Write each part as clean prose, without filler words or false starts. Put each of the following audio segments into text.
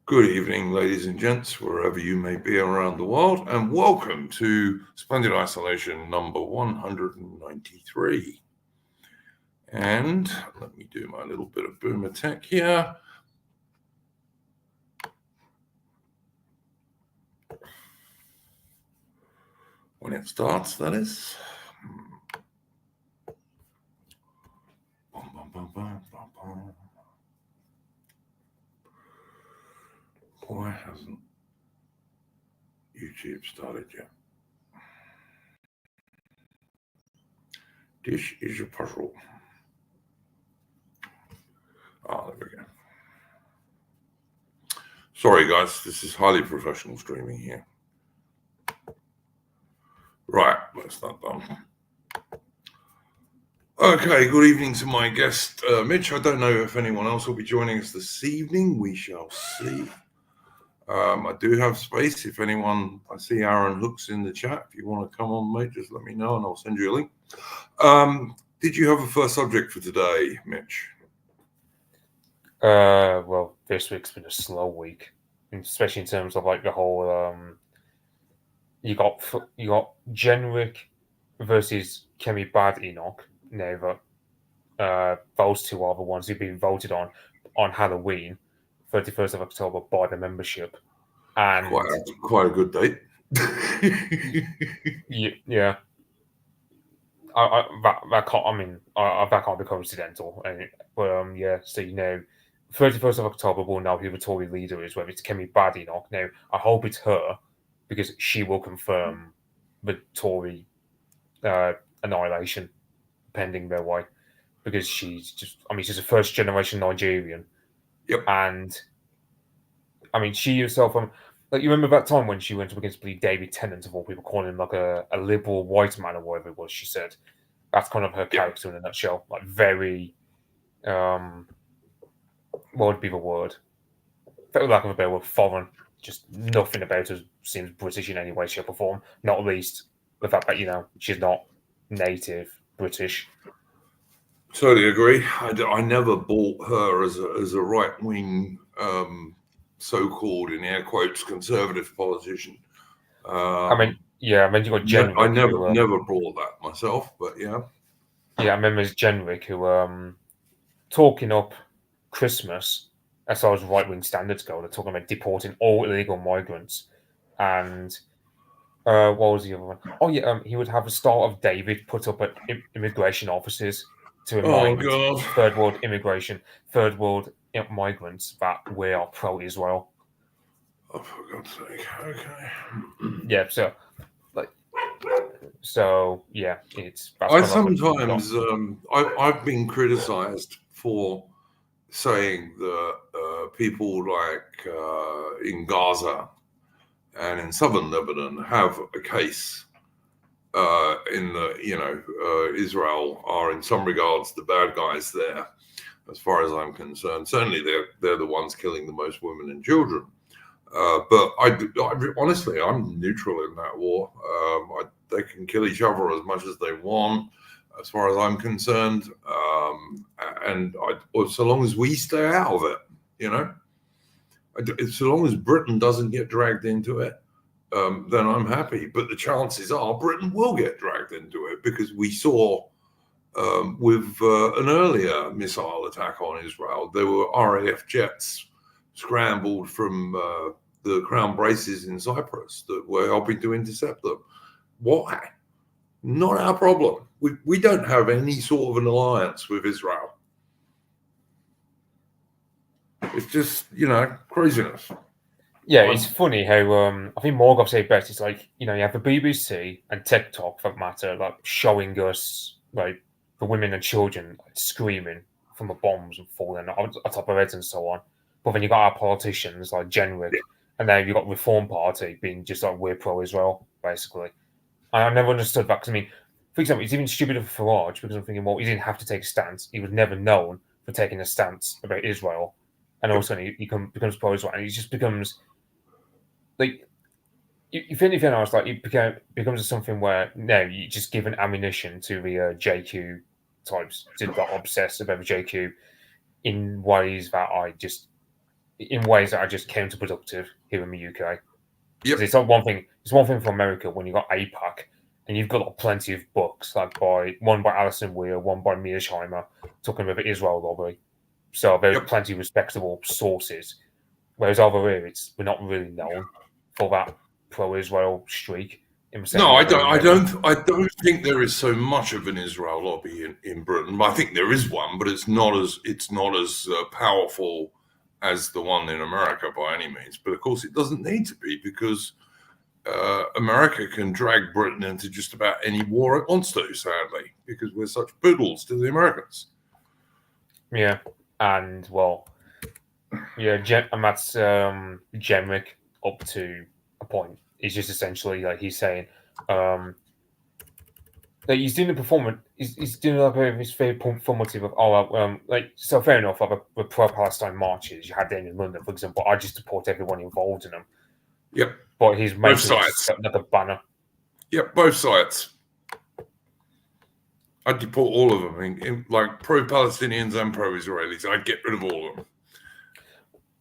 Good evening, ladies and gents, wherever you may be around the world, and welcome to Splendid Isolation number 193. And let me do my little bit of boomer tech here. When it starts, that is. Why hasn't YouTube started yet? This is a puzzle. There we go. Sorry, guys, this is highly professional streaming here. Right, that's that done. Okay, good evening to my guest, Mitch. I don't know if anyone else will be joining us this evening. We shall see. I do have space. If anyone, I see Aaron Hooks in the chat. If you want to come on, mate, just let me know and I'll send you a link. Did you have a first subject for today, Mitch? Well, this week's been a slow week, especially in terms of like the whole. You got Genrick versus Kemi Bad Enoch. Now those two are the ones who've been voted on Halloween, 31st of October by the membership, and quite a good date. yeah. That can't be coincidental. But yeah, so 31st of October we'll know who the Tory leader is, whether it's Kemi Badenoch. Now I hope it's her, because she will confirm the Tory annihilation pending their way, because she's a first generation Nigerian. Yep. And she herself, like, you remember that time when she went up against David Tennant, of all people, calling him like a liberal white man or whatever it was she said. That's kind of her character in a nutshell. Like, very, what would be the word? For lack of a better word, foreign. Just nothing about her seems British in any way, shape, or form. Not least the fact that, she's not native British. Totally agree. I never bought her as a right-wing, so-called, in air quotes, conservative politician. You got Genrick. I never brought that myself, but yeah. Yeah, I remember Genrick, who talking up Christmas as far as right-wing standards go. They're talking about deporting all illegal migrants, and what was the other one? Oh yeah, he would have a Star of David put up at immigration offices to remind third world migrants that we are pro-Israel. Oh, for God's sake! Okay. Yeah. So yeah, I've been criticised for saying that people like in Gaza and in southern Lebanon have a case in the Israel are in some regards the bad guys there, as far as I'm concerned. Certainly they're the ones killing the most women and children. But I honestly, I'm neutral in that war. They can kill each other as much as they want, as far as I'm concerned. And so long as we stay out of it, so long as Britain doesn't get dragged into it, then I'm happy. But the chances are Britain will get dragged into it, because we saw with an earlier missile attack on Israel, there were RAF jets scrambled from the Crown Braces in Cyprus that were helping to intercept them. Why? Not our problem. We don't have any sort of an alliance with Israel. It's just, craziness. Yeah, it's funny how I think Morgoth said best. It's like, you have the BBC and TikTok, for that matter, like showing us like the women and children like, screaming from the bombs and falling on top of heads and so on. But then you got our politicians like Genrick, and then you got Reform Party being just like, we're pro-Israel, basically. And I never understood that, because for example, it's even stupider for Farage, because I'm thinking, well, he didn't have to take a stance. He was never known for taking a stance about Israel, and also he becomes pro-Israel, and he just becomes like, if anything else, like, it becomes something where now you just give an ammunition to the JQ types to obsess about the JQ in ways that I just in ways that are just counterproductive here in the UK. Yep. It's not one thing. It's one thing for America when you've got APAC and you've got plenty of books, like one by Alison Weir, one by Mearsheimer, talking about the Israel lobby. So there's plenty of respectable sources. Whereas over here, we're not really known for that pro-Israel streak. No, I don't think there is so much of an Israel lobby in Britain. I think there is one, but it's not as powerful as the one in America by any means. But of course, it doesn't need to be, because America can drag Britain into just about any war it wants to, sadly, because we're such poodles to the Americans. Yeah, and well, yeah, and that's Jenrick up to a point. He's just essentially like he's saying that he's doing the performance. He's doing like this very performative of like, so fair enough. Like the pro-Palestine marches you had there in London, for example, I just support everyone involved in them. Yep. But he's making another banner. Yep, both sides. I'd deport all of them, like pro-Palestinians and pro-Israelis. I'd get rid of all of them.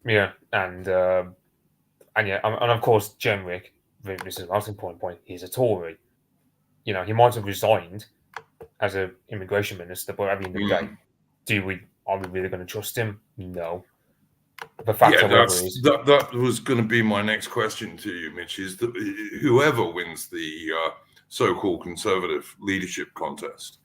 Yeah, and of course, Jenrick, this is last point. He's a Tory. You know, he might have resigned as an immigration minister, but at the end of the day, are we really going to trust him? No. The fact, that was going to be my next question to you, Mitch. Is that whoever wins the so-called Conservative leadership contest,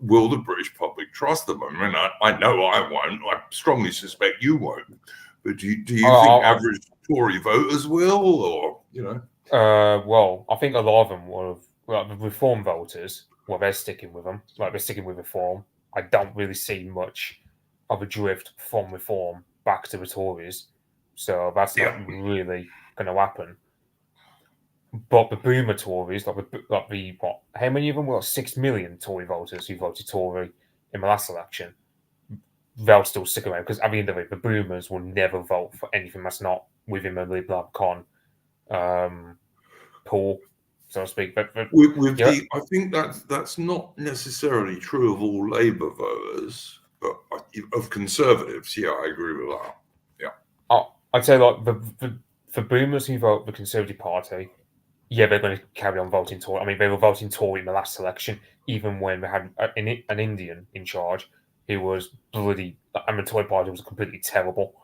will the British public trust them? I mean, I know I won't. I strongly suspect you won't. But do you think average Tory voters will, or well, I think a lot of them will. Like the Reform voters, well, they're sticking with them. Like they're sticking with Reform. I don't really see much of a drift from Reform back to the Tories, so that's not really going to happen. But the Boomer Tories, like the what? How many of them? Well, 6 million Tory voters who voted Tory in the last election. They'll still stick around, because at the end of it, the Boomers will never vote for anything that's not within the Liberal con pool, so to speak. But I think that's not necessarily true of all Labour voters, but of Conservatives. Yeah, I agree with that. Yeah, I'd say like the Boomers who vote the Conservative Party, yeah, they're going to carry on voting Tory. I mean, they were voting Tory in the last election, even when they had an Indian in charge who was bloody, and the Tory Party was completely terrible.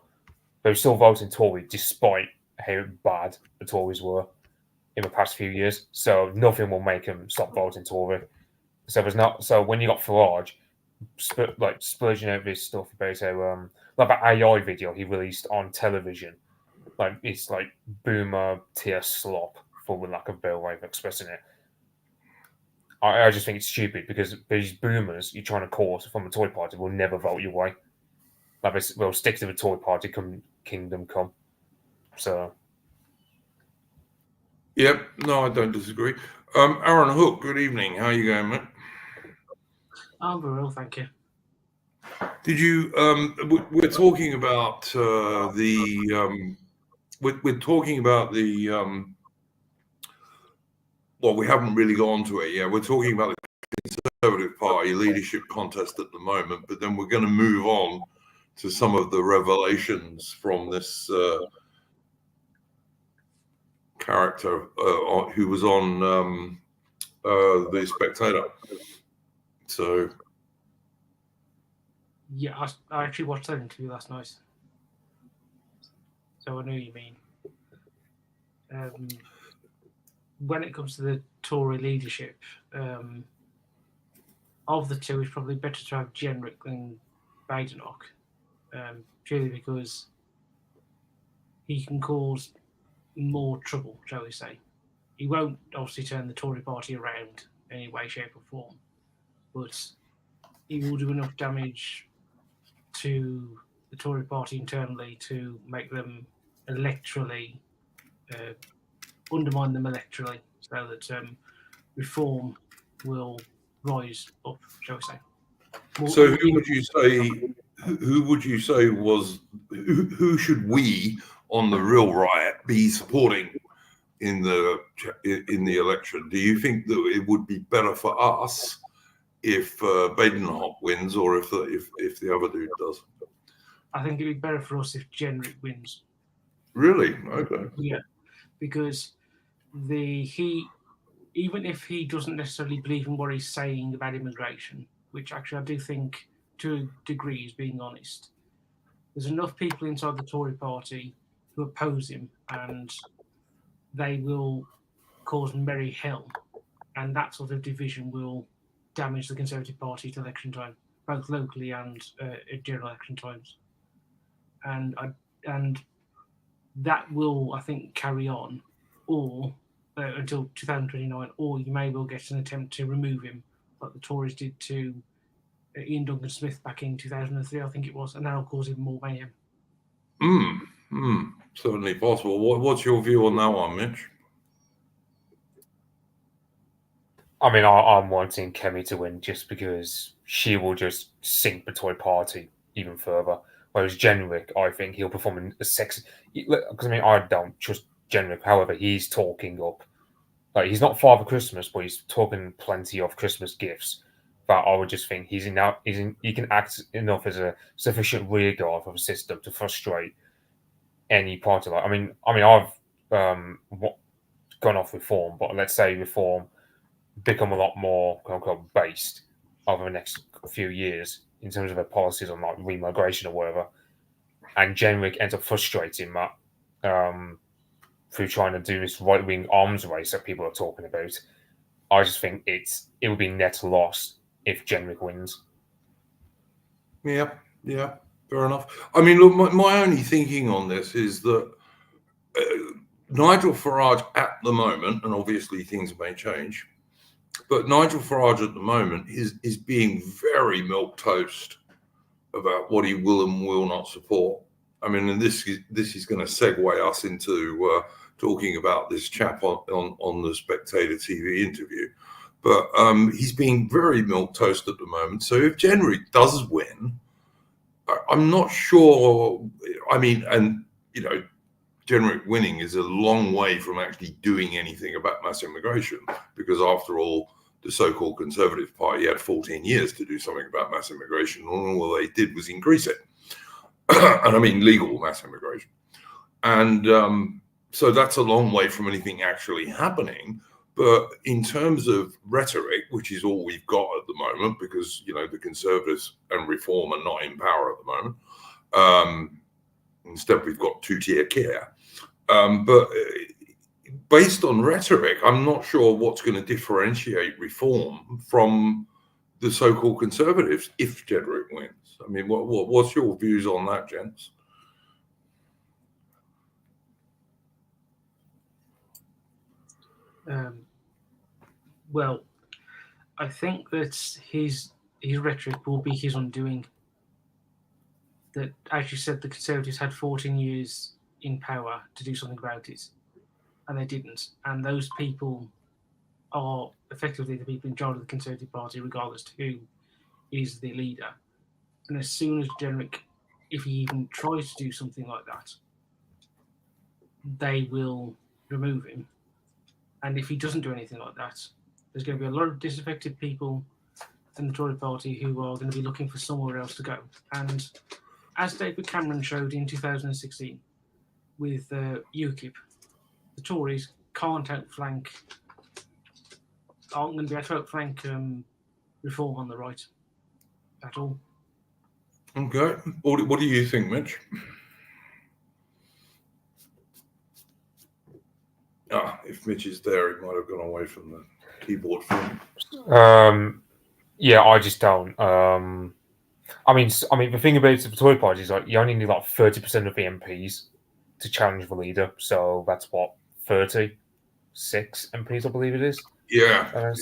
They were still voting Tory despite how bad the Tories were in the past few years. So nothing will make them stop voting Tory. So there's not. So when you got Farage, splurging out this stuff about how like that AI video he released on television, like it's like boomer tier slop, for the lack of a better way of expressing it. I just think it's stupid, because these boomers you're trying to court from the Tory Party will never vote your way. Like they'll stick to the Tory Party come kingdom come. So. Yep. No, I don't disagree. Aaron Hook, good evening. How are you going, mate? I'm very well, thank you. Did you? We're talking about we're talking about the. Well, we haven't really gone to it yet. We're talking about the Conservative Party leadership contest at the moment, but then we're going to move on to some of the revelations from this character who was on The Spectator. So, yeah, I actually watched that interview last night, so I know what you mean. When it comes to the Tory leadership, of the two, it's probably better to have Jenrick than Badenoch, purely because he can cause more trouble, shall we say. He won't obviously turn the Tory party around in any way, shape or form, but he will do enough damage to the Tory party internally to make them electorally, undermine them electorally, so that Reform will rise up, shall we say. So who would you say was who should we on the real right be supporting in the election? Do you think that it would be better for us if Badenoch wins, or if the other dude does? I think it'd be better for us if Jenrick wins. Really? Okay. Yeah, because even if he doesn't necessarily believe in what he's saying about immigration, which actually I do think to a degree is being honest, there's enough people inside the Tory party who oppose him and they will cause merry hell. And that sort of division will damage the Conservative Party at election time, both locally and at general election times. And that will, I think, carry on, or until 2029, or you may well get an attempt to remove him, like the Tories did to Ian Duncan Smith back in 2003, I think it was, and that'll cause even more mayhem. Certainly possible. What's your view on that one, Mitch? I mean, I'm wanting Kemi to win just because she will just sink the Tory party even further. Whereas Jenrick, I think he'll perform a sexy. Because I mean, I don't trust Jenrick. However, he's talking up. Like, he's not Father Christmas, but he's talking plenty of Christmas gifts. That I would just think he can act enough as a sufficient rearguard for the system to frustrate any party. Like, I mean, I've gone off reform, but let's say reform become a lot more quote unquote based over the next few years in terms of their policies on like remigration or whatever. And Jenrick ends up frustrating that through trying to do this right wing arms race that people are talking about. I just think it would be net loss if Jenrick wins. Yeah, fair enough. I mean, look, my only thinking on this is that Nigel Farage at the moment, and obviously things may change, but Nigel Farage at the moment is being very milquetoast about what he will and will not support. I mean, and this is going to segue us into talking about this chap on the Spectator TV interview. But he's being very milquetoast at the moment. So if Jenrick does win, I'm not sure. I mean, and you know, Jenrick winning is a long way from actually doing anything about mass immigration, because after all, the so-called Conservative Party had 14 years to do something about mass immigration, and all they did was increase it. And I mean legal mass immigration. And so that's a long way from anything actually happening. But in terms of rhetoric, which is all we've got at the moment, because, you know, the Conservatives and Reform are not in power at the moment. Instead, we've got two-tier care. But based on rhetoric, I'm not sure what's going to differentiate Reform from the so-called Conservatives if Jenrick wins. I mean, what's your views on that, gents? Well, I think that his rhetoric will be his undoing. That, as you said, the Conservatives had 14 years in power to do something about it, and they didn't. And those people are effectively the people in charge of the Conservative Party, regardless to who is the leader. And as soon as Jenrick, if he even tries to do something like that, they will remove him. And if he doesn't do anything like that, there's going to be a lot of disaffected people in the Tory party who are going to be looking for somewhere else to go. And as David Cameron showed in 2016 with UKIP, the Tories aren't going to be able to outflank Reform on the right at all. Okay. What do you think, Mitch? If Mitch is there, he might have gone away from the keyboard phone. Yeah, I just don't. I mean, the thing about the Tory party is like you only need like 30% of the MPs to challenge the leader. So that's what 36 MPs, I believe it is. Yeah.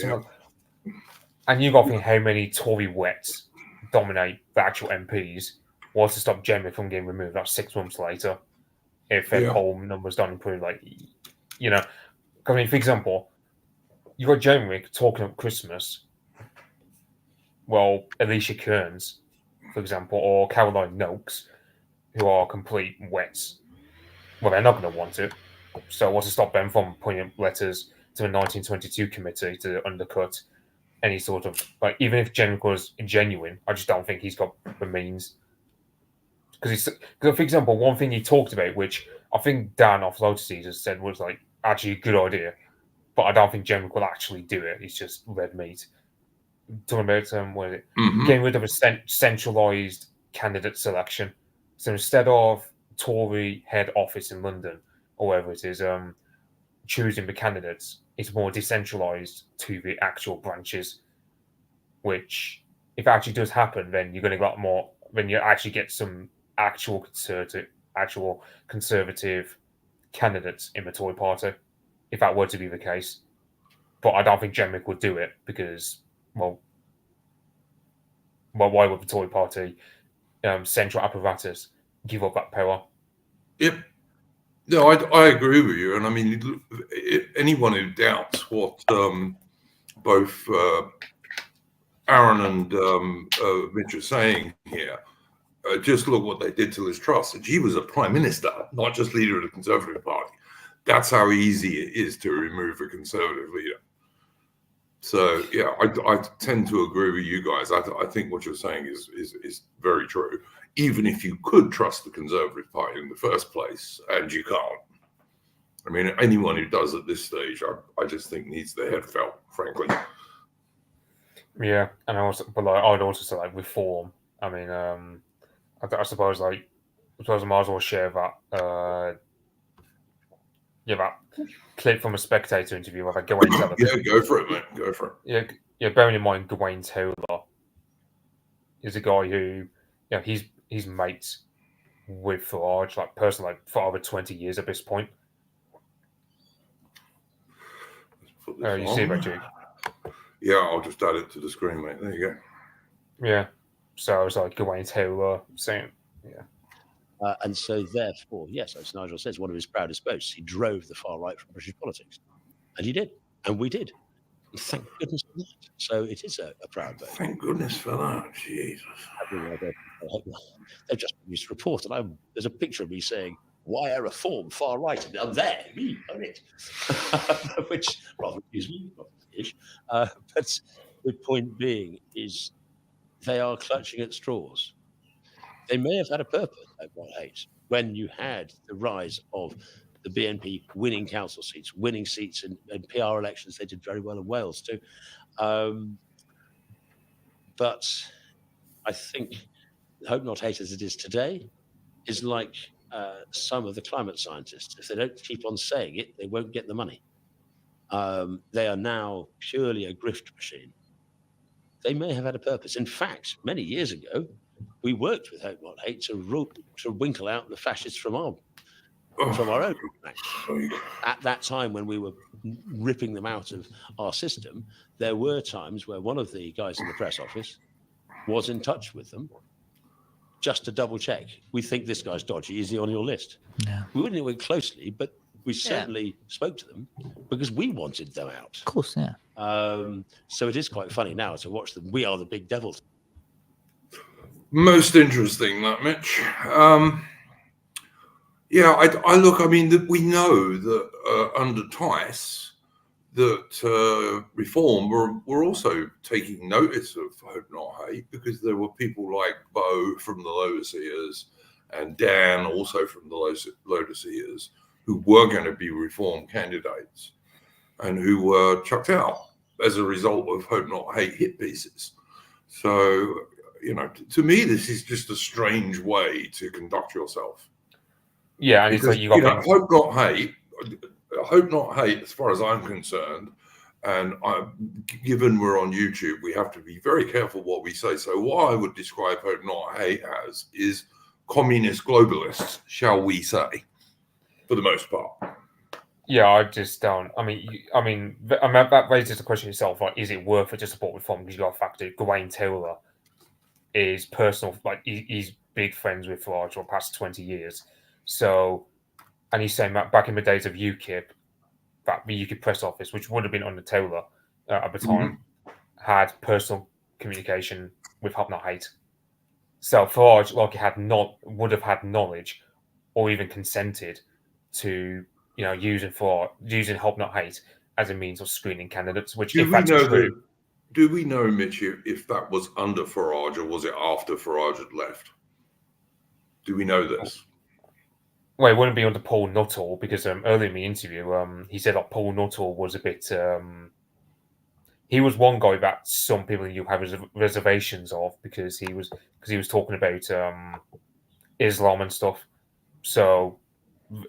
And you got to think how many Tory wets dominate the actual MPs was to stop Jenrick from getting removed. That's 6 months later, if their poll numbers don't improve. Like, you know, I mean, for example, you got Jenrick talking up Christmas. Well, Alicia Kearns, for example, or Caroline Noakes, who are complete wets. Well, they're not going to want it. So what's to stop them from putting up letters to the 1922 committee to undercut any sort of, like, even if Jenrick was genuine, I just don't think he's got the means Because, for example, one thing he talked about, which I think Dan off Lotus has said was like actually a good idea, but I don't think Jenrick will actually do it. It's just red meat. Talking about what is it? Getting rid of a centralised candidate selection. So instead of Tory head office in London or wherever it is, choosing the candidates, it's more decentralised to the actual branches. Which, if it actually does happen, then you're going to get more. Then you actually get some actual conservative candidates in the Tory party, if that were to be the case. But I don't think Jenrick would do it because, well, why would the Tory party central apparatus give up that power? Yep. No, I agree with you. And I mean, anyone who doubts what both Aaron and Mitch are saying here, just look what they did to Liz Truss. And she was a prime minister, not just leader of the Conservative Party. That's how easy it is to remove a Conservative leader. So, yeah, I tend to agree with you guys. I think what you're saying is very true. Even if you could trust the Conservative Party in the first place, and you can't. I mean, anyone who does at this stage, I just think needs their head felt, frankly. Yeah, and I would also say like reform. I mean, I suppose I might as well share that. That clip from a Spectator interview where Gawain Taylor. Yeah, go for it, mate. Go for it. Yeah. Bearing in mind, Gawain Taylor is a guy who, he's mates with Farage, like personally, like for over 20 years at this point. You see it, Jake? Yeah, I'll just add it to the screen, mate. There you go. Yeah. So I was like Gawain Taylor saying, yeah. And so, therefore, yes, as Nigel says, one of his proudest boasts, he drove the far right from British politics. And he did. And we did. And thank goodness for that. So it is a proud boast. Thank goodness for that. Jesus. They've just produced a report, and there's a picture of me saying, why a reform far right? And I'm there, me, on it. Which rather gives me ish. But the point being is they are clutching at straws. They may have had a purpose at 1/8 when you had the rise of the BNP winning council seats, winning seats in PR elections. They did very well in Wales too. But I think Hope Not Hate as it is today is like some of the climate scientists. If they don't keep on saying it, they won't get the money. They are now purely a grift machine. They may have had a purpose. In fact, many years ago, we worked with Hope Not Hate to winkle out the fascists from our own ranks. At that time, when we were ripping them out of our system, there were times where one of the guys in the press office was in touch with them just to double check. We think this guy's dodgy. Is he on your list? Yeah. We wouldn't work closely, but we certainly spoke to them because we wanted them out. Of course, yeah. So it is quite funny now to watch them. We are the big devils. Most interesting, that, Mitch. Yeah, I look. I mean, we know that under Tice, that Reform were also taking notice of Hope Not Hate because there were people like Bo from the Lotuseers and Dan also from the Lotuseers who were going to be Reform candidates and who were chucked out as a result of Hope Not Hate hit pieces. So, to me, this is just a strange way to conduct yourself. Yeah, and because, it's like Hope Not Hate, as far as I'm concerned, and given we're on YouTube, we have to be very careful what we say. So what I would describe Hope Not Hate as is communist globalists, shall we say, for the most part. Yeah, I just don't. I mean, that raises the question itself: like, is it worth it to support Reform? Because you got to factor Gawain Taylor is personal, like he's big friends with Farage for the past 20 years. So, and he's saying that back in the days of UKIP, that the UKIP press office, which would have been under Taylor at the time, had personal communication with Hope Not Hate. So Farage, would have had knowledge or even consented to, using Hope Not Hate as a means of screening candidates. Which, if that's true, do we know, Mitch, if that was under Farage or was it after Farage had left? Do we know this? Well, it wouldn't be under Paul Nuttall because earlier in the interview, he said that Paul Nuttall was a bit. He was one guy that some people you have reservations of because he was talking about Islam and stuff. So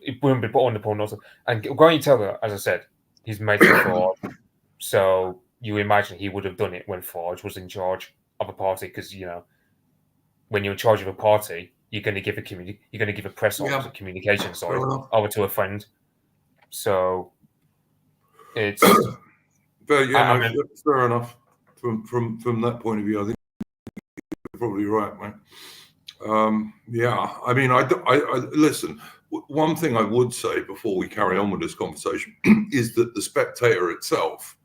it wouldn't be put under Paul Nuttall. And Grant Taylor, as I said, he's made for fraud. So you imagine he would have done it when Farage was in charge of a party because when you're in charge of a party, you're going to give a press officer a communication side over to a friend. So it's but fair enough. From that point of view, I think you're probably right, mate. I mean, I listen. One thing I would say before we carry on with this conversation is that the Spectator itself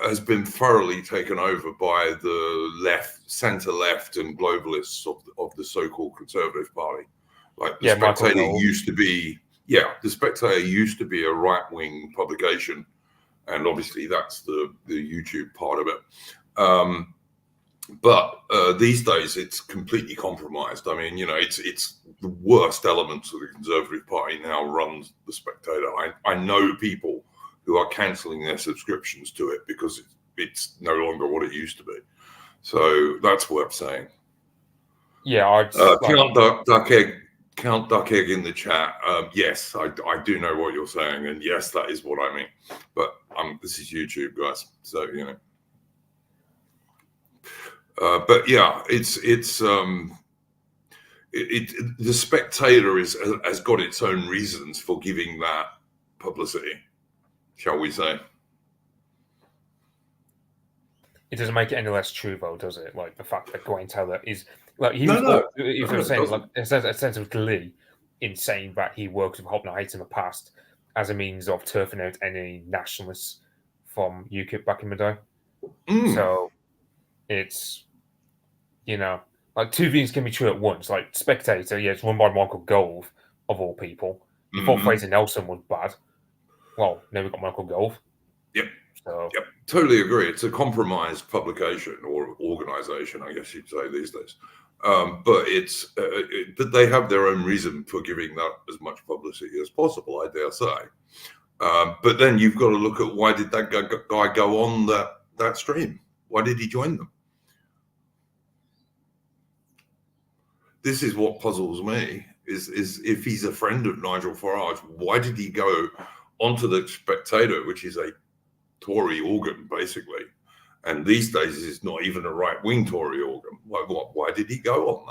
has been thoroughly taken over by the centre left and globalists of the so-called Conservative Party. Like the Spectator used to be, the Spectator used to be a right-wing publication, and obviously that's the YouTube part of it. But these days it's completely compromised. I mean, it's the worst elements of the Conservative Party now runs the Spectator. I know people who are cancelling their subscriptions to it because it's no longer what it used to be. So that's worth saying. Yeah, Count Duck Egg in the chat. Yes, I do know what you're saying, and yes, that is what I mean. But this is YouTube, guys, so but yeah, the Spectator has got its own reasons for giving that publicity, shall we say? It doesn't make it any less true, though, does it? Like the fact that Grant Taylor is like he was saying like a sense of glee in saying that he worked with Hope Not Hate in the past as a means of turfing out any nationalists from UKIP back in the day. So it's like two things can be true at once. Like Spectator, it's run by Michael Gove of all people. You thought Fraser Nelson was bad. Well, now we've got Michael Gove. Yep. So totally agree. It's a compromised publication or organisation, I guess you'd say these days. But but they have their own reason for giving that as much publicity as possible, I dare say. But then you've got to look at why did that guy go on that stream? Why did he join them? This is what puzzles me: is if he's a friend of Nigel Farage, why did he go onto the Spectator, which is a Tory organ, basically, and these days it's not even a right-wing Tory organ? Why did he go on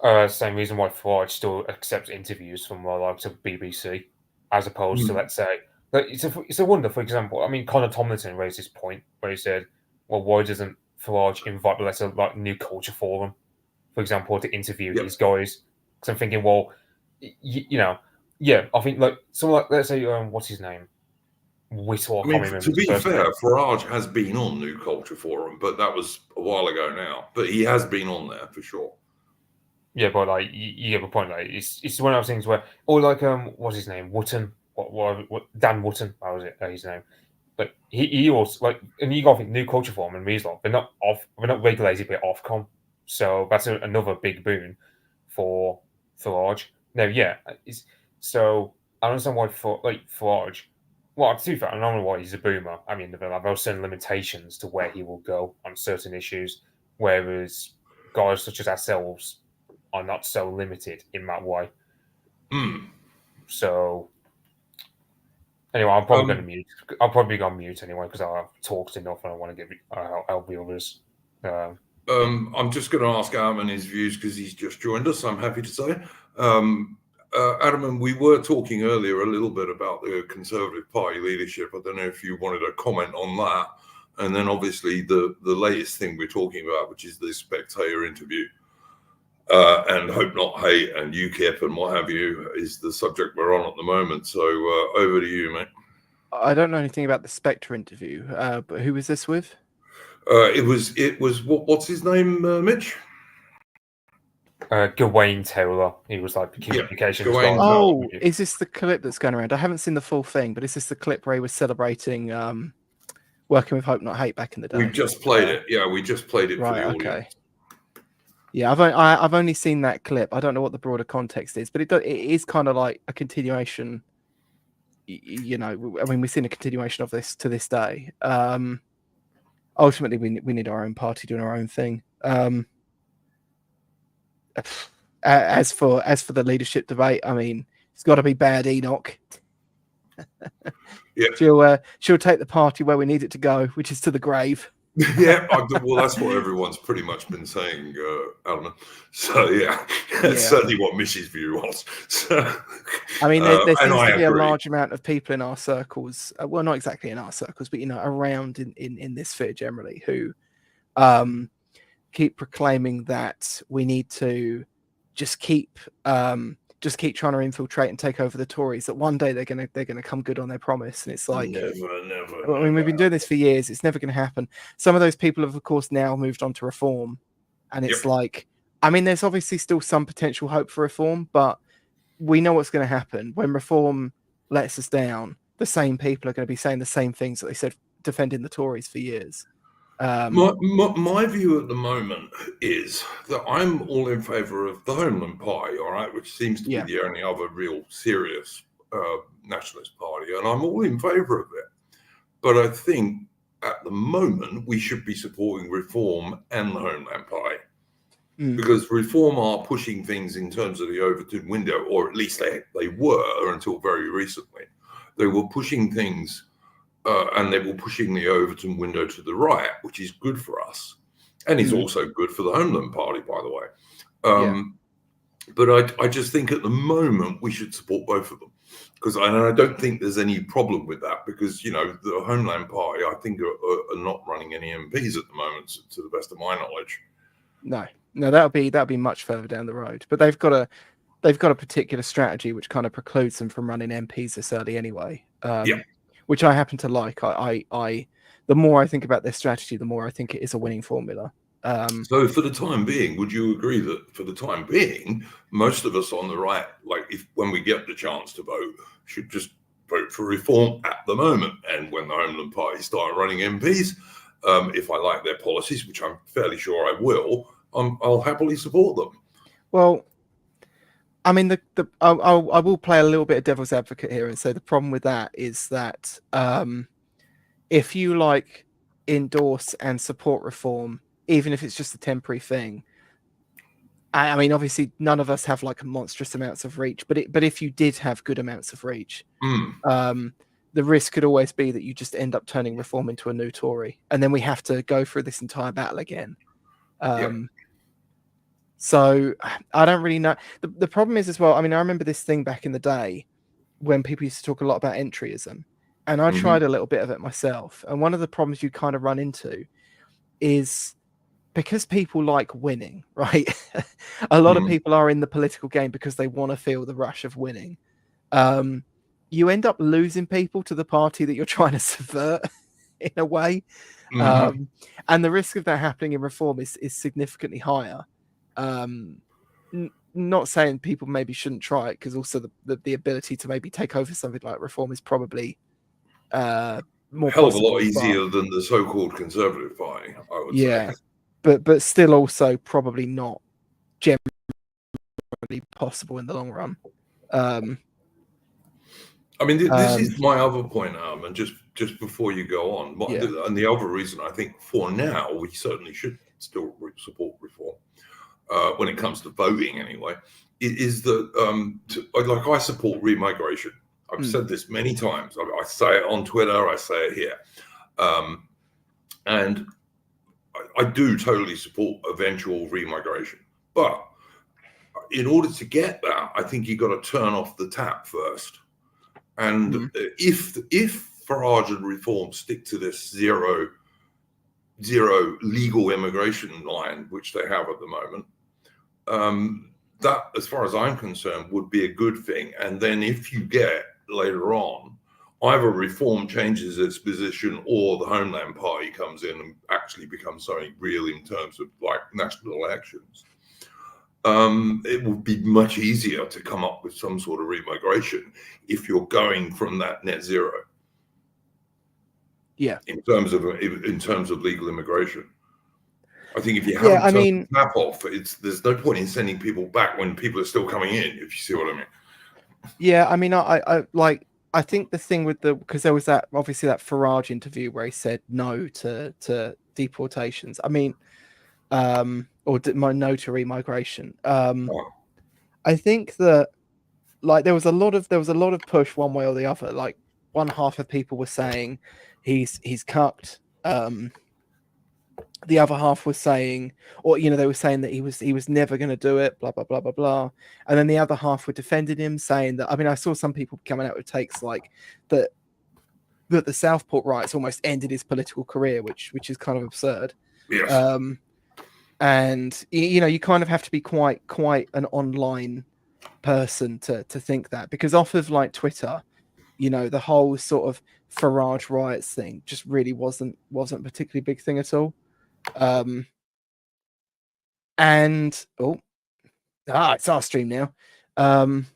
that? Same reason why Farage still accepts interviews from the likes of BBC, as opposed to, let's say, it's a wonder. For example, I mean, Connor Tomlinson raised this point where he said, "Well, why doesn't Farage invite the letter like New Culture Forum, for example, to interview these guys?" Because I'm thinking, well, I think like someone like, let's say, what's his name? Whittle. To be fair, Farage has been on New Culture Forum, but that was a while ago now. But he has been on there for sure. Yeah, but like you get the point. Like it's one of those things where, or like what's his name? Wootton. What Dan Wootton? How was it? His name. But he also like, and you got to think New Culture Forum and Reeslock. They're not regulated by Ofcom, so that's another big boon for Farage. Now, so I understand why Farage. Well, to be fair, I don't know why he's a boomer. I mean, there are certain limitations to where he will go on certain issues, whereas guys such as ourselves are not so limited in that way. So, anyway, I'm probably going to mute. I'll probably go on mute anyway because I've talked enough and I want to give help the others. I'm just going to ask Armin his views because he's just joined us. I'm happy to say. Adam, and we were talking earlier a little bit about the Conservative Party leadership. I don't know if you wanted to comment on that. And then obviously the latest thing we're talking about, which is the Spectator interview, and Hope Not Hate and UKIP and what have you, is the subject we're on at the moment. So over to you, mate. I don't know anything about the Spectre interview, but who was this with? It was what's his name, Mitch? Gawain Taylor. He was like the communications guy. Oh, is this the clip that's going around? I haven't seen the full thing, but is this the clip where he was celebrating working with Hope Not Hate back in the day? We just played it. Yeah, we just played it for the audience. Okay. Yeah, I've only seen that clip. I don't know what the broader context is, but it is kind of like a continuation. You know, I mean, we've seen a continuation of this to this day. Ultimately, we need our own party doing our own thing. As for the leadership debate, I mean, it's got to be bad Enoch. Yeah, she'll take the party where we need it to go, which is to the grave. Yeah, well, that's what everyone's pretty much been saying, Alan. So yeah, that's certainly what Missy's view was. So, I mean, there seems to be agree. a large amount of people in our circles, well, not exactly in our circles, but around in this sphere generally, who keep proclaiming that we need to just keep trying to infiltrate and take over the Tories. That one day they're gonna come good on their promise, and it's like never. I mean, we've been doing this for years. It's never going to happen. Some of those people have, of course, now moved on to reform, and it's like, I mean, there's obviously still some potential hope for reform, but we know what's going to happen when reform lets us down. The same people are going to be saying the same things that they said defending the Tories for years. My view at the moment is that I'm all in favour of the Homeland Party, all right, which seems to be the only other real serious nationalist party, and I'm all in favour of it. But I think at the moment we should be supporting Reform and the Homeland Party, because Reform are pushing things in terms of the Overton window, or at least they were until very recently. They were pushing things. And they were pushing the Overton window to the right, which is good for us, and is also good for the Homeland Party, by the way. But I just think at the moment we should support both of them, because I don't think there's any problem with that, because the Homeland Party, I think, are not running any MPs at the moment, to the best of my knowledge. No, that'll be much further down the road. But they've got a particular strategy which kind of precludes them from running MPs this early anyway. Which I happen to like. I the more I think about their strategy, the more I think it is a winning formula. So for the time being, would you agree that for the time being, most of us on the right, like when we get the chance to vote, should just vote for Reform at the moment? And when the Homeland Party start running MPs, if I like their policies, which I'm fairly sure I will, I'll happily support them. Well, I mean, I will play a little bit of devil's advocate here and say the problem with that is that if you endorse and support Reform, even if it's just a temporary thing, I mean, obviously none of us have monstrous amounts of reach, but if you did have good amounts of reach, the risk could always be that you just end up turning Reform into a new Tory, and then we have to go through this entire battle again. So I don't really know. The problem is as well, I mean, I remember this thing back in the day when people used to talk a lot about entryism, and I tried a little bit of it myself. And one of the problems you kind of run into is because people like winning, right? A lot of people are in the political game because they want to feel the rush of winning. You end up losing people to the party that you're trying to subvert in a way. And the risk of that happening in Reform is significantly higher. Not saying people maybe shouldn't try it, because also the ability to maybe take over something like Reform is probably more hell of a possible, lot easier than the so-called Conservative Party, I would say. But still also probably not generally possible in the long run. I mean, this is my other point, and just before you go on, and the other reason I think for now we certainly should still support Reform when it comes to voting anyway, is that I support remigration. I've said this many times. I say it on Twitter, I say it here, and I do totally support eventual remigration. But in order to get that, I think you've got to turn off the tap first. And if Farage and Reform stick to this zero legal immigration line, which they have at the moment, that, as far as I'm concerned, would be a good thing. And then if you get later on, either Reform changes its position or the Homeland Party comes in and actually becomes something real in terms of national elections, it would be much easier to come up with some sort of remigration if you're going from that net zero. In terms of legal immigration. I think if you Yeah, haven't turned the tap off, there's no point in sending people back when people are still coming in, if you see what I mean. Yeah, I mean, I think the thing with because there was that obviously that Farage interview where he said no to deportations. I mean, or no to remigration. I think that like there was a lot of push one way or the other. Like one half of people were saying he's cucked. The other half was saying, or they were saying that he was never going to do it, blah blah blah blah blah. And then the other half were defending him, saying that. I mean, I saw some people coming out with takes like that the Southport riots almost ended his political career, which is kind of absurd. Yes. And you kind of have to be quite an online person to think that, because off of like Twitter, the whole sort of Farage riots thing just really wasn't a particularly big thing at all. And it's our stream now. I'll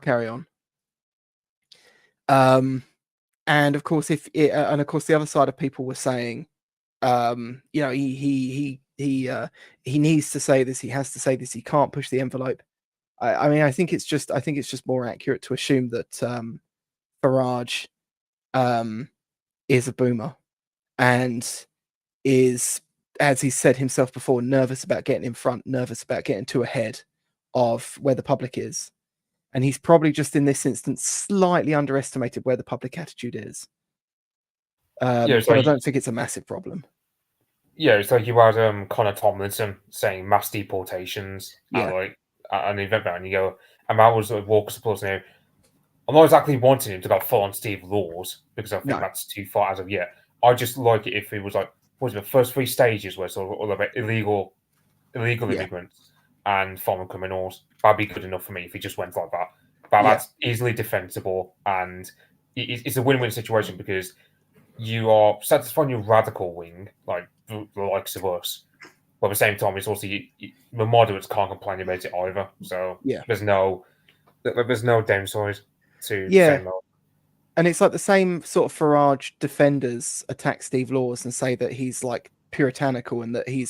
carry on. And of course, the other side of people were saying, he needs to say this, he has to say this, he can't push the envelope. I mean, I think it's just more accurate to assume that Farage is a boomer and is, as he said himself before, nervous about getting in front, nervous about getting too ahead of where the public is. And he's probably just in this instance slightly underestimated where the public attitude is. But I don't think it's a massive problem. Yeah, it's like you had Connor Tomlinson saying mass deportations at an event there, and you go, and that was Walker's applause now. I'm not exactly wanting him to go full on Steve Laws because I think that's too far as of yet. I just like it if it was like, what was it, the first 3 stages where it's all about illegal immigrants and foreign criminals. That'd be good enough for me if he just went like that. But that's easily defensible, and it's a win-win situation because you are satisfying your radical wing, like the likes of us. But at the same time, it's also the moderates can't complain about it either. So there's no downside to saying that. And it's like the same sort of Farage defenders attack Steve Laws and say that he's like puritanical and that he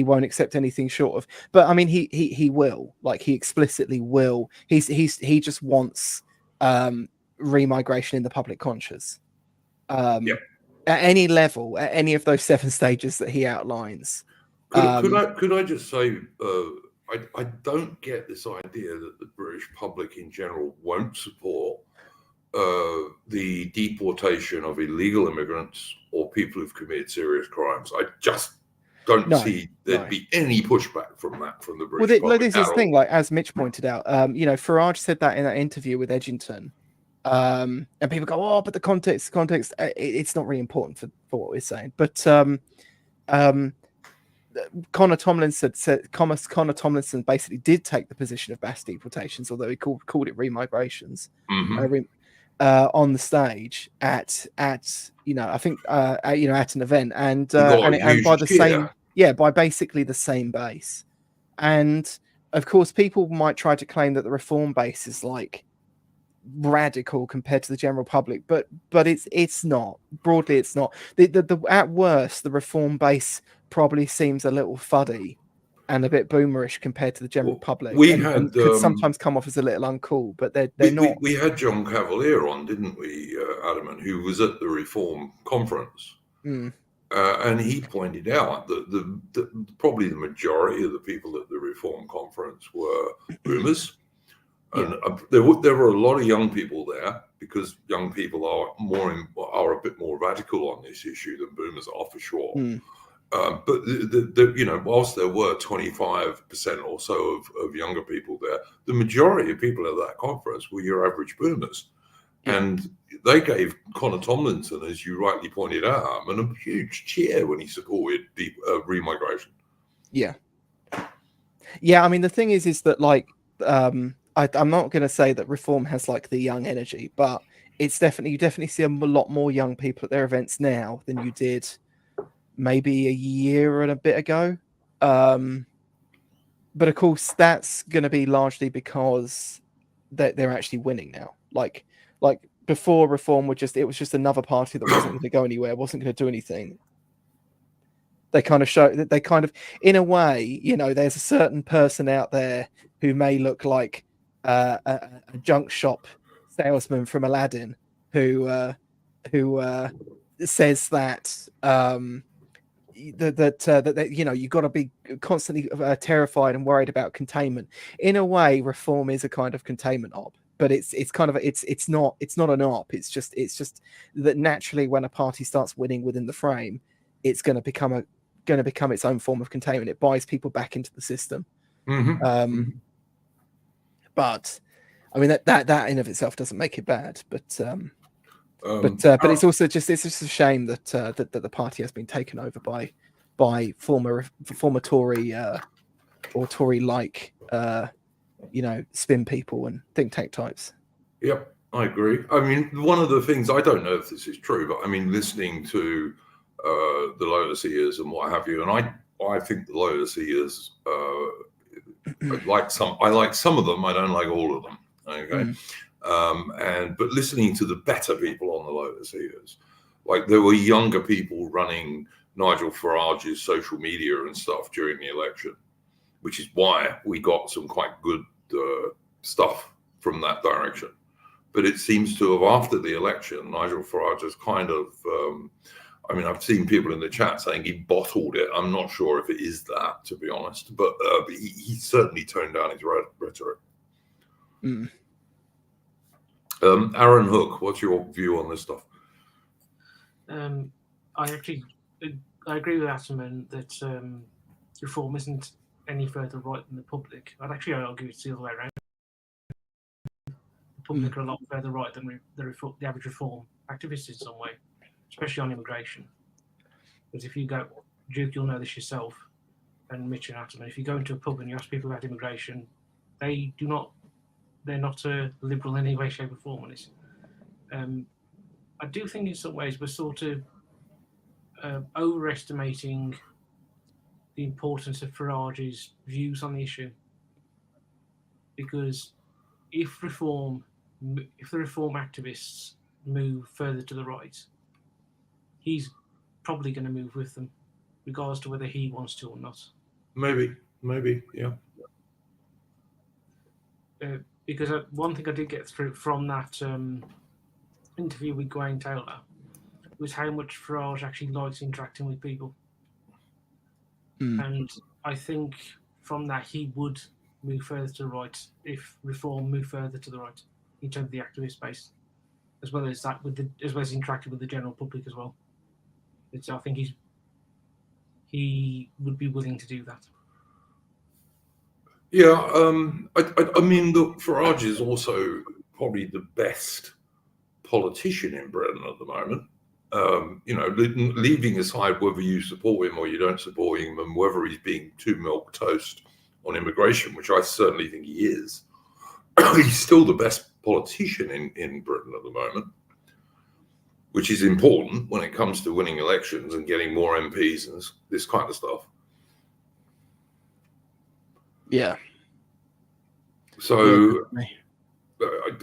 won't accept anything short of. But I mean, he will, like, he explicitly will. He just wants remigration in the public conscious. At any level, at any of those 7 stages that he outlines. Could I just say, I don't get this idea that the British public in general won't support the deportation of illegal immigrants or people who've committed serious crimes. I just don't see there'd be any pushback from the British public. This is the thing, like as Mitch pointed out, Farage said that in that interview with Edgington. And people go, oh, but the context, it's not really important for what we're saying. But Connor Tomlinson basically did take the position of mass deportations, although he called it remigrations, on the stage at I think at an event, and by the same by basically the same base. And of course, people might try to claim that the reform base is like radical compared to the general public, but it's not. Broadly, it's not. The at worst, the reform base probably seems a little fuddy and a bit boomerish compared to the general public. And could sometimes come off as a little uncool, but they're not. We had John Cavalier on, didn't we, Adam, who was at the Reform conference, and he pointed out that probably the majority of the people at the Reform conference were boomers. And there were a lot of young people there, because young people are a bit more radical on this issue than boomers are, for sure. But whilst there were 25% or so of younger people there, the majority of people at that conference were your average boomers, and they gave Connor Tomlinson, as you rightly pointed out, a huge cheer when he supported remigration. I mean, the thing is that like. I'm not going to say that Reform has like the young energy, but it's you definitely see a lot more young people at their events now than you did maybe a year and a bit ago. But of course, that's going to be largely because they're actually winning now. Like before, Reform it was just another party that wasn't going to go anywhere, wasn't going to do anything. They kind of show that they kind of, in a way, there's a certain person out there who may look like a junk shop salesman from Aladdin who says that you've got to be constantly terrified and worried about containment. In a way, reform is a kind of containment op, but it's not an op. It's just that naturally, when a party starts winning within the frame, it's going to become its own form of containment. It buys people back into the system. But I mean that in of itself doesn't make it bad. But it's also just a shame that the party has been taken over by former Tory or Tory-like spin people and think tank types. Yep, I agree. I mean, one of the things, I don't know if this is true, but I mean, listening to the Lotus Ears and what have you, and I think the Lotus Ears, I like some of them. I don't like all of them. Okay. But listening to the better people on the Lotus Ears, like there were younger people running Nigel Farage's social media and stuff during the election, which is why we got some quite good stuff from that direction. But it seems to have, after the election, Nigel Farage has kind of, I mean, I've seen people in the chat saying he bottled it. I'm not sure if it is that, to be honest, but he certainly toned down his rhetoric. Aaron Hook, what's your view on this stuff? I agree with Atterman that reform isn't any further right than the public. I'd actually argue it's the other way around. The public are a lot further right than the average reform activists in some way, especially on immigration. Because if you go, Duke, you'll know this yourself, and Mitch and Atterman, if you go into a pub and you ask people about immigration, they're not liberal in any way, shape, or form on this. I do think in some ways we're sort of overestimating the importance of Farage's views on the issue. Because if the reform activists move further to the right, he's probably going to move with them, regardless to whether he wants to or not. Maybe, yeah. Because one thing I did get through from that interview with Gwaine Taylor was how much Farage actually likes interacting with people. And I think from that he would move further to the right if reform moved further to the right in terms of the activist space, as well as interacting with the general public as well. I think he would be willing to do that. Yeah, I mean, Farage is also probably the best politician in Britain at the moment. Leaving aside whether you support him or you don't support him, and whether he's being too milquetoast on immigration, which I certainly think he is, he's still the best politician in Britain at the moment, which is important when it comes to winning elections and getting more MPs and this kind of stuff. Yeah. So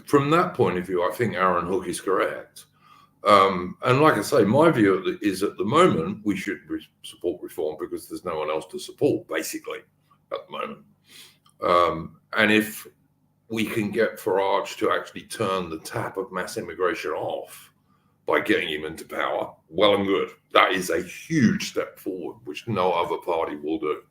from that point of view, I think Aaron Hook is correct. And like I say, my view is at the moment we should support reform because there's no one else to support, basically, at the moment. And if we can get Farage to actually turn the tap of mass immigration off by getting him into power, well and good. That is a huge step forward, which no other party will do.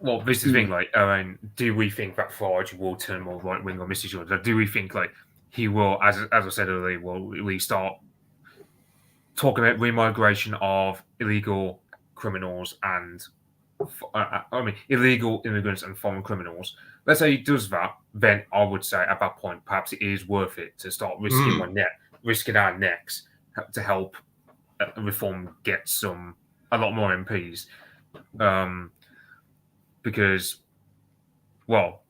Well, this is the thing, like, I mean, do we think that Farage will turn more right wing on this issue? Or do we think, like, he will, as I said earlier, will really start talking about remigration of illegal criminals and, illegal immigrants and foreign criminals? Let's say he does that, then I would say at that point, perhaps it is worth it to start risking our necks to help reform get a lot more MPs. Because, well,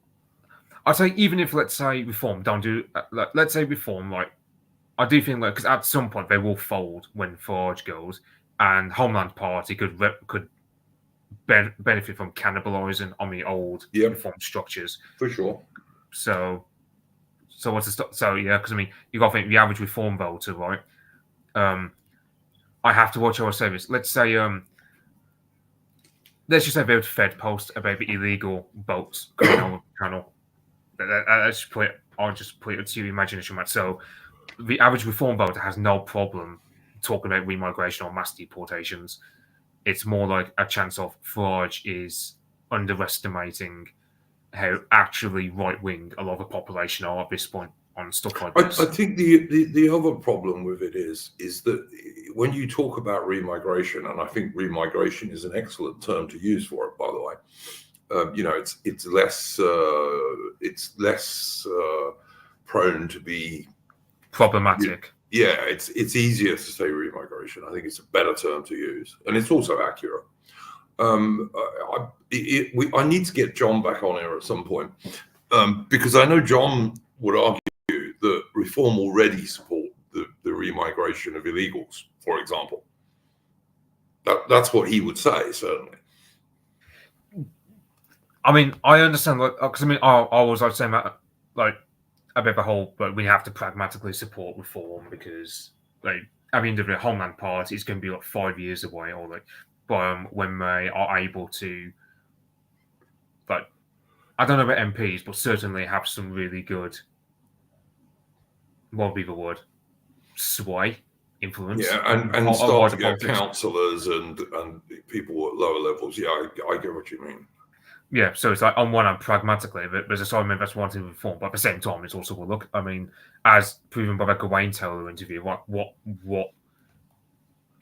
I'd say even if, let's say, reform don't do, let's say reform, like, I do think, like, because at some point they will fold when Farage goes, and Homeland Party could benefit from cannibalising on the old reform structures. For sure. So what's the stop? So yeah, because I mean, you got to think the average reform voter, right? I have to watch how I say this. Let's say let's just say about Fed post about the illegal boats coming over the channel. I'll just put it to your imagination, right? So the average reform voter has no problem talking about remigration or mass deportations. It's more like a chance of Farage is underestimating how actually right wing a lot of the population are at this point on stuff like this. I think the other problem with it is that when you talk about remigration, and I think remigration is an excellent term to use for it, by the way. It's less prone to be problematic. Yeah, it's easier to say remigration. I think it's a better term to use, and it's also accurate. I need to get John back on here at some point, because I know John would argue that reform already support the remigration of illegals, for example. That's what he would say, certainly. I mean, I understand, because I was saying that, about the whole, we have to pragmatically support reform because, at the end of the Homeland Party is going to be 5 years away, or when they are able to, I don't know about MPs, but certainly have some really good, what would be the word, sway, influence. Yeah, and start to get councillors and people at lower levels. Yeah, I get what you mean. Yeah, so it's on one hand, pragmatically, there's a side of that's wanting reform, but at the same time, it's also look. I mean, as proven by the Gawain Taylor interview,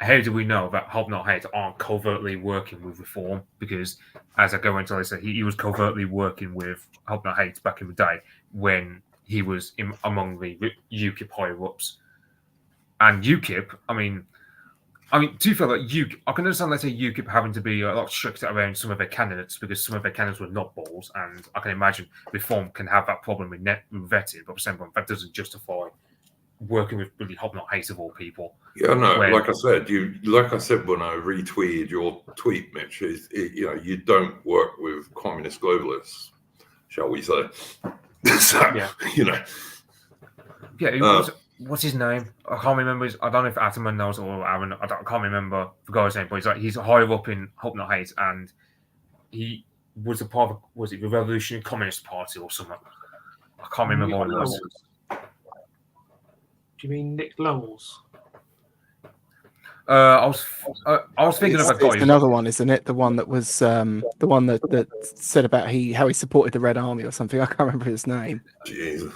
how do we know that Hope Not Hate aren't covertly working with reform? Because as Gawain Taylor said, he was covertly working with Hope Not Hate back in the day when he was among the UKIP higher ups. And UKIP, I mean, to be fair, UKIP, I can understand, let's say, UKIP having to be a lot stricter around some of their candidates because some of their candidates were nutballs, and I can imagine reform can have that problem with vetting, but at the same time, that doesn't justify working with really Hope Not Hate of all people. Yeah, no, like I said when I retweeted your tweet, Mitch, you don't work with communist globalists, shall we say? So, yeah. Yeah, what's his name? I can't remember. I don't know if Ataman knows or Aaron. I can't remember the guy's name, but he's higher up in Hope Not Hate, and he was a part of the Revolutionary Communist Party or something. I can't remember what it was. Do you mean Nick Lowell's? I was thinking of a guy. It's another one, isn't it? The one that was the one that said about how he supported the Red Army or something. I can't remember his name. Jesus.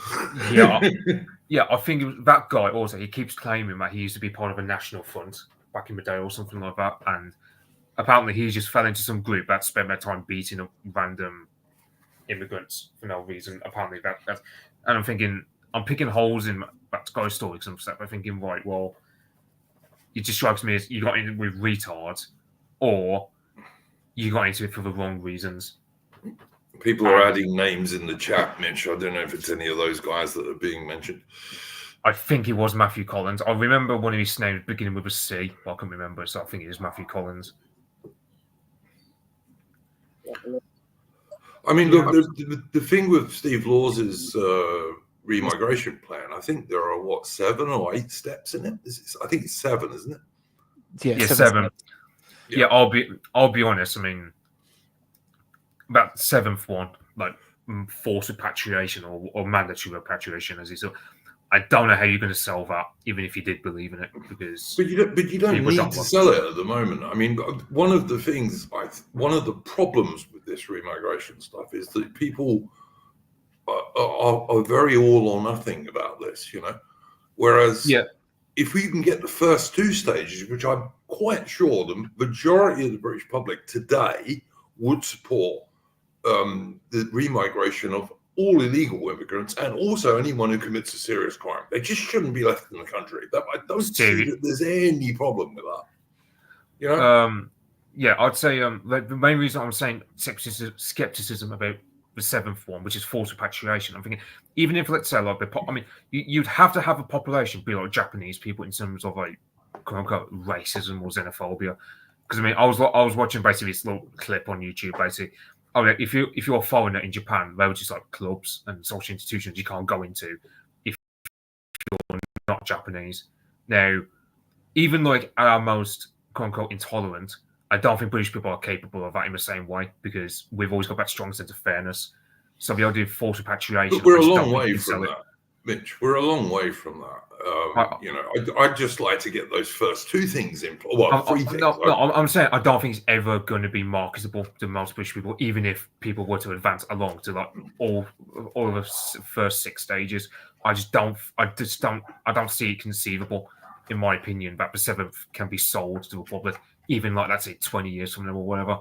Yeah, I think it was that guy. Also, he keeps claiming that he used to be part of a national front back in the day or something like that, and apparently he just fell into some group that spent their time beating up random immigrants for no reason. Apparently and I'm thinking, I'm picking holes in that guy's story because I'm thinking, right, well, it just strikes me as you got in with retards, or you got into it for the wrong reasons. People are adding names in the chat, Mitch. I don't know if it's any of those guys that are being mentioned. I think it was Matthew Collins. I remember one of his names beginning with a C, but I can't remember, so I think it is Matthew Collins. I mean, look, the thing with Steve Laws's remigration plan, I think there are 7 or 8 steps in it. I think it's 7, isn't it? Yeah, 7. Yeah, I'll be honest. I mean, that 7th one, forced repatriation or mandatory repatriation, as he said. I don't know how you're going to sell that, even if you did believe in it, because. But you don't need to sell it at the moment. I mean, one of the problems with this remigration stuff is that people are very all or nothing about this, Whereas, if we can get the first 2 stages, which I'm quite sure the majority of the British public today would support the remigration of all illegal immigrants and also anyone who commits a serious crime. They just shouldn't be left in the country. I don't see that there's any problem with that. Yeah, I'd say the main reason I'm saying skepticism about the 7th one, which is forced repatriation. I'm thinking, even if, let's say, you'd have to have a population be like Japanese people in terms of quote unquote racism or xenophobia. Because I was watching basically this little clip on YouTube, basically. If you're a foreigner in Japan, they were just clubs and social institutions you can't go into if you're not Japanese. Now, even our most quote unquote intolerant, I don't think British people are capable of that in the same way because we've always got that strong sense of fairness. So the idea of forced repatriation, But we're I a just long don't think way you can from sell it. that, Mitch. We're a long way from that. I'd just like to get those first two things in. Well, three things. I'm saying I don't think it's ever going to be marketable to most British people, even if people were to advance along to like all of the first 6 stages. I don't see it conceivable, in my opinion, that the 7th can be sold to the public, even like let's say 20 years from now or whatever.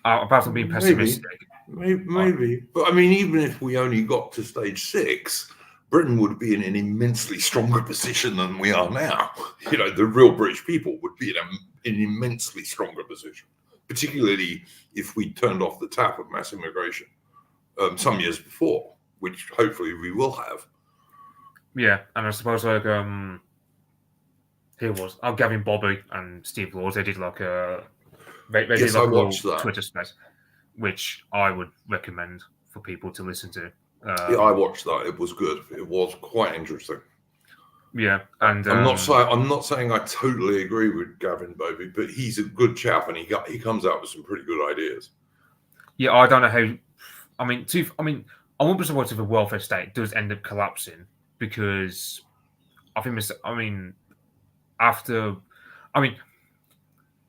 Apart from being pessimistic, maybe. But I mean, even if we only got to stage 6. Britain would be in an immensely stronger position than we are now. The real British people would be in an immensely stronger position, particularly if we turned off the tap of mass immigration some years before, which hopefully we will have. Yeah, and I suppose like who was Gavin Bobby and Steve Laws, they did like a did like a little Twitter space, which I would recommend for people to listen to. Yeah, I watched that. It was good. It was quite interesting. Yeah, and I'm not saying I totally agree with Gavin Bobby, but he's a good chap, and he comes out with some pretty good ideas. Yeah, I don't know how. I won't be surprised if the welfare state does end up collapsing because I think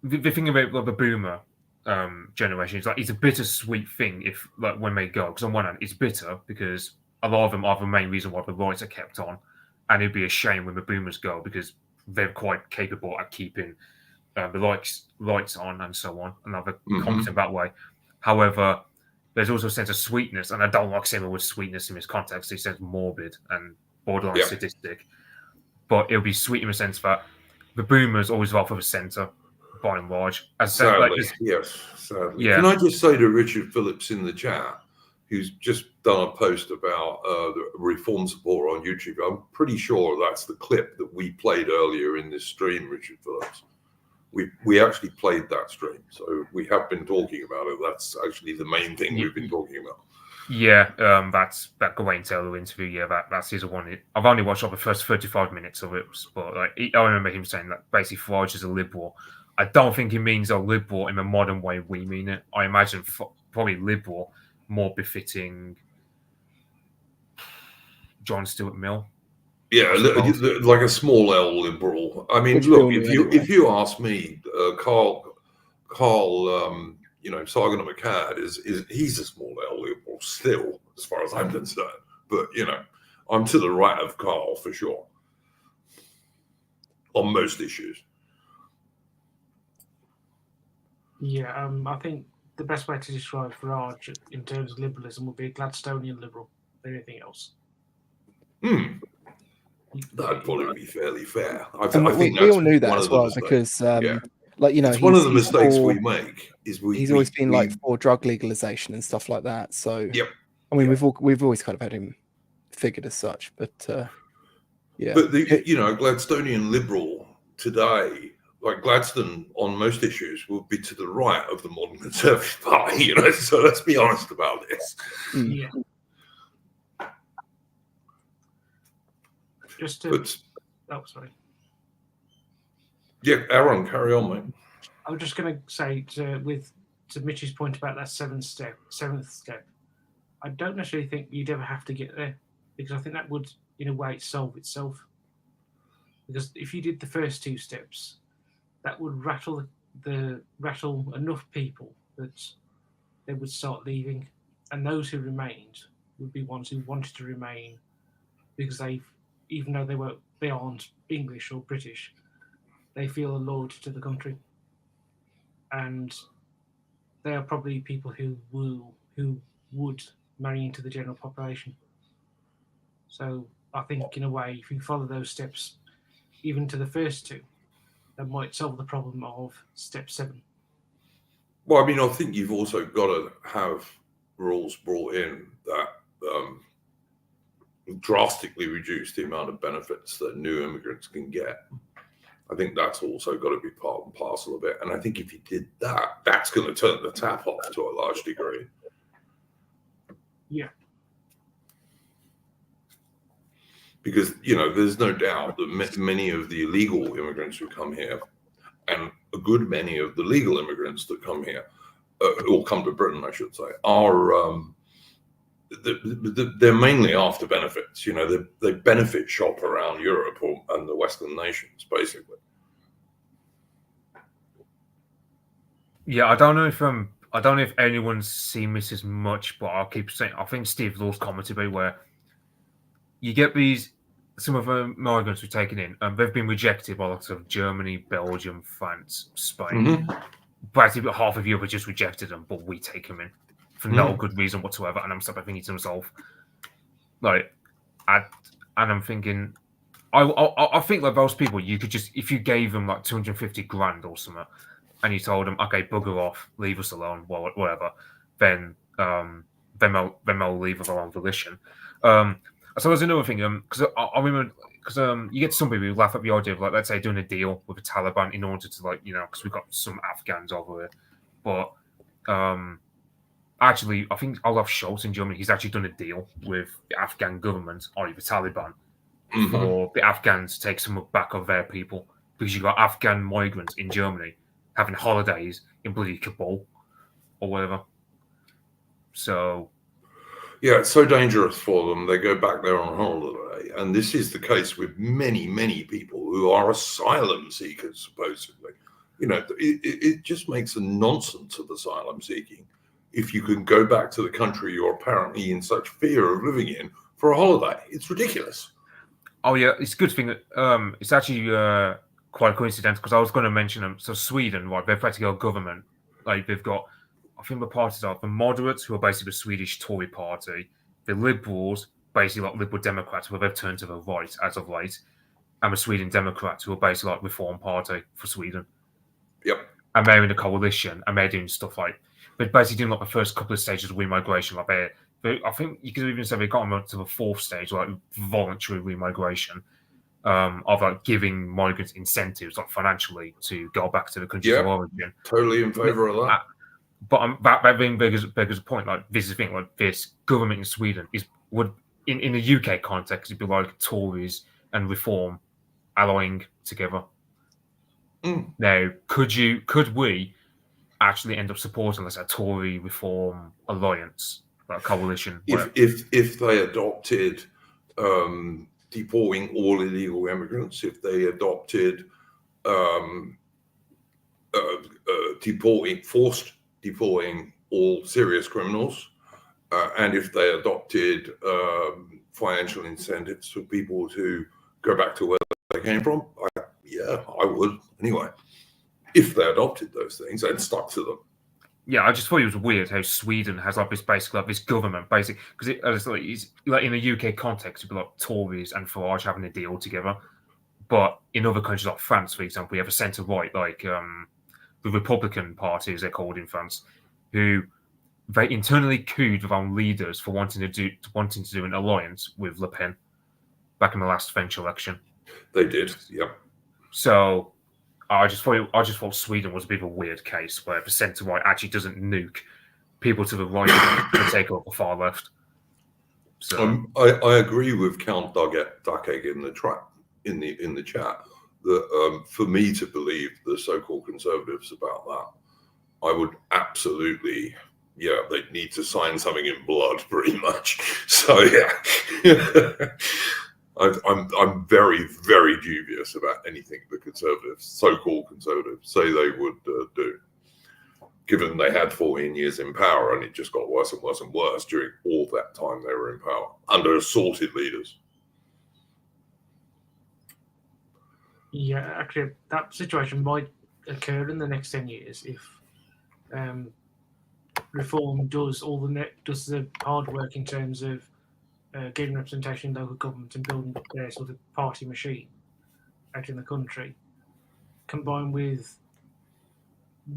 the thing about like, the boomer generation is like it's a bittersweet thing if like when they go, because on one hand it's bitter because a lot of them are the main reason why the rights are kept on, and it'd be a shame when the boomers go because they're quite capable at keeping the lights on and so on, and they're competent that way. However, there's also a sense of sweetness, and I don't like saying the word sweetness in this context. It sounds morbid and borderline sadistic, but it'll be sweet in the sense that the boomers always vote for the centre, by and large. Sadly. Yeah. Can I just say to Richard Phillips in the chat, who's just done a post about the reform support on YouTube? I'm pretty sure that's the clip that we played earlier in this stream, Richard Phillips. We actually played that stream, so we have been talking about it. That's actually the main thing we've been talking about. Yeah, that's that Gawain Taylor interview. Yeah, that's his one. I've only watched the first 35 minutes of it, but like I remember him saying that basically Farage is a liberal. I don't think he means a liberal in the modern way we mean it. I imagine probably liberal more befitting John Stuart Mill. Yeah, like a small L liberal. I mean, look, if you ask me, Carl, Sargon of Akkad he's a small L liberal still, as far as I'm concerned. But I'm to the right of Carl for sure on most issues. Yeah, I think the best way to describe Farage in terms of liberalism would be a Gladstonian liberal than anything else. That'd probably be fairly fair. I think we all knew that as well because, it's one of the mistakes we make is he's always been like for drug legalization and stuff like that. So I mean, we've always kind of had him figured as such, but yeah. But Gladstonian liberal today, like Gladstone on most issues, will be to the right of the modern Conservative Party. So let's be honest about this. Yeah. Sorry. Yeah, Aaron, carry on, mate. I was just going to say to Mitch's point about that seventh step, I don't necessarily think you'd ever have to get there because I think that would, in a way, solve itself. Because if you did the first 2 steps, that would rattle enough people that they would start leaving, and those who remained would be ones who wanted to remain because even though they aren't English or British, they feel a loyalty to the country, and they are probably people who would marry into the general population. So I think, in a way, if you follow those steps, even to the first 2, that might solve the problem of step 7. Well, I mean, I think you've also got to have rules brought in that drastically reduce the amount of benefits that new immigrants can get. I think that's also got to be part and parcel of it. And I think if you did that, that's going to turn the tap off to a large degree. Yeah. Because, there's no doubt that many of the illegal immigrants who come here, and a good many of the legal immigrants that come here, or come to Britain, I should say, are they're mainly after benefits. You know, they benefit shop around Europe and the Western nations, basically. Yeah, I don't know if anyone's seen this as much, but I'll keep saying, I think Steve Law's commented about where you get some of the migrants we've taken in, and they've been rejected by lots of Germany, Belgium, France, Spain. Practically half of Europe just rejected them, but we take them in for no good reason whatsoever. And I'm thinking to myself, like, and I'm thinking, I think like those people, you could just, if you gave them like 250 grand or something, and you told them, okay, bugger off, leave us alone, whatever, then they'll leave of their own volition. So there's another thing, because I remember, because you get some people who laugh at the idea of, like, let's say, doing a deal with the Taliban in order to, like, you know, because we've got some Afghans over here, but actually, I think Olaf Scholz in Germany, he's actually done a deal with the Afghan government, or the Taliban, for the Afghans to take some back of their people, because you've got Afghan migrants in Germany having holidays in bloody Kabul or whatever. So yeah, it's so dangerous for them. They go back there on holiday, and this is the case with many, many people who are asylum seekers, supposedly. You know, it just makes a nonsense of asylum seeking if you can go back to the country you're apparently in such fear of living in for a holiday. It's ridiculous. Oh yeah, it's a good thing that it's actually quite coincidental, because I was going to mention them. So Sweden, right, they've practically got government. Like, they've got, I think the parties are the moderates, who are basically the Swedish Tory party, the liberals, basically like Liberal Democrats, where they've turned to the right as of late, and the Sweden Democrats, who are basically like Reform Party for Sweden. Yep. And they're in a coalition, and they're doing stuff like, they're basically doing like the first couple of stages of remigration. Like I think you could even say they got them to the fourth stage, like voluntary remigration, of like giving migrants incentives, like financially, to go back to the countries of origin. Totally in favor of that. But that being big as a point, like, this is the thing, like, this government in Sweden would in the UK context, it'd be like Tories and Reform allying together. Now, could we actually end up supporting, let's say, a Tory Reform alliance, like a coalition? If they adopted deporting all illegal immigrants, if they adopted forced deporting all serious criminals, and if they adopted financial incentives for people to go back to where they came from, I would anyway. If they adopted those things and stuck to them. Yeah, I just thought it was weird how Sweden has like this basically like this government because it's like in a UK context, it'd be like Tories and Farage having a deal together. But in other countries like France, for example, we have a centre right, like the Republican Party, as they're called in France, who they internally couped their own leaders for wanting to do an alliance with Le Pen back in the last French election. They did, yeah. So I just thought Sweden was a bit of a weird case where the centre right actually doesn't nuke people to the right to take up the far left. So I agree with Count Duckegg in the chat that for me to believe the so-called conservatives about that, I would absolutely, they'd need to sign something in blood, pretty much. So yeah. I'm very, very dubious about anything the conservatives, so-called conservatives, say they would do, given they had 14 years in power and it just got worse and worse and worse during all that time they were in power under assaulted leaders. Yeah, actually, that situation might occur in the next 10 years if Reform does does the hard work in terms of getting representation in local government and building up their sort of party machine out in the country, combined with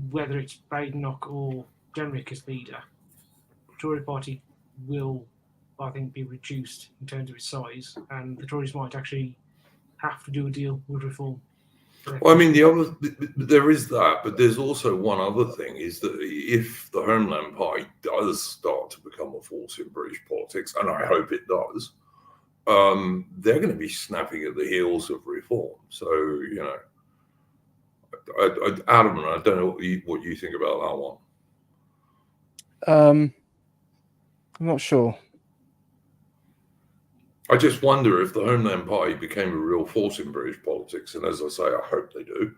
whether it's Badenoch or Jenrick as leader, the Tory party will, I think, be reduced in terms of its size, and the Tories might actually have to do a deal with Reform. Well, I mean, there is that, but there's also one other thing, is that if the Homeland Party does start to become a force in British politics, and I hope it does, they're going to be snapping at the heels of Reform. So, Adam, I don't know what you think about that one. I'm not sure. I just wonder if the Homeland Party became a real force in British politics, and as I say, I hope they do.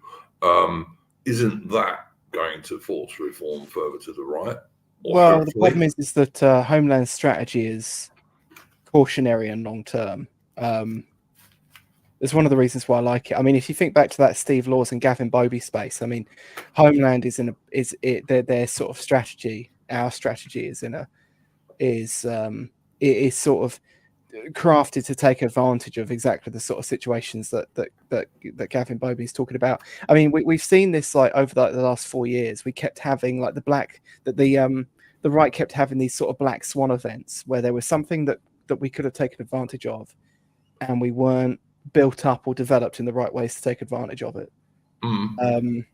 Isn't that going to force reform further to the right? Well, the problem is that Homeland's strategy is cautionary and long term. It's one of the reasons why I like it. I mean, if you think back to that Steve Laws and Gavin Bobby space, I mean, Homeland their sort of strategy. Our strategy is sort of crafted to take advantage of exactly the sort of situations that Gavin Bobby's talking about. I mean, we've seen this like over the last 4 years. We kept having like the right kept having these sort of black swan events where there was something that we could have taken advantage of, and we weren't built up or developed in the right ways to take advantage of it. And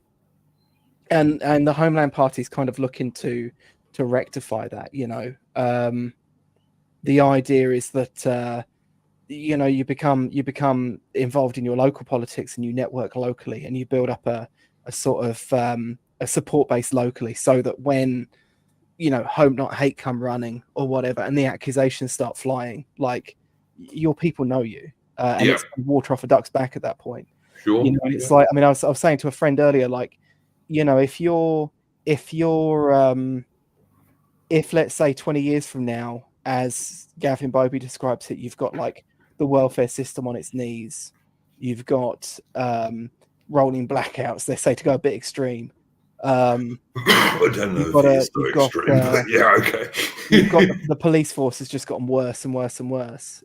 the Homeland Party is kind of looking to rectify that. You know, the idea is that you know, you become involved in your local politics and you network locally and you build up a sort of a support base locally, so that when, you know, Home Not Hate come running or whatever and the accusations start flying, like, your people know you, and it's water off a duck's back at that point. Sure. You know, and it's like, I mean, I was saying to a friend earlier, like, you know, if let's say 20 years from now, as Gavin Bobby describes it, you've got like the welfare system on its knees, you've got rolling blackouts, they say, to go a bit extreme. I don't know if it's so extreme, but yeah, okay. You've got the police force has just gotten worse and worse and worse.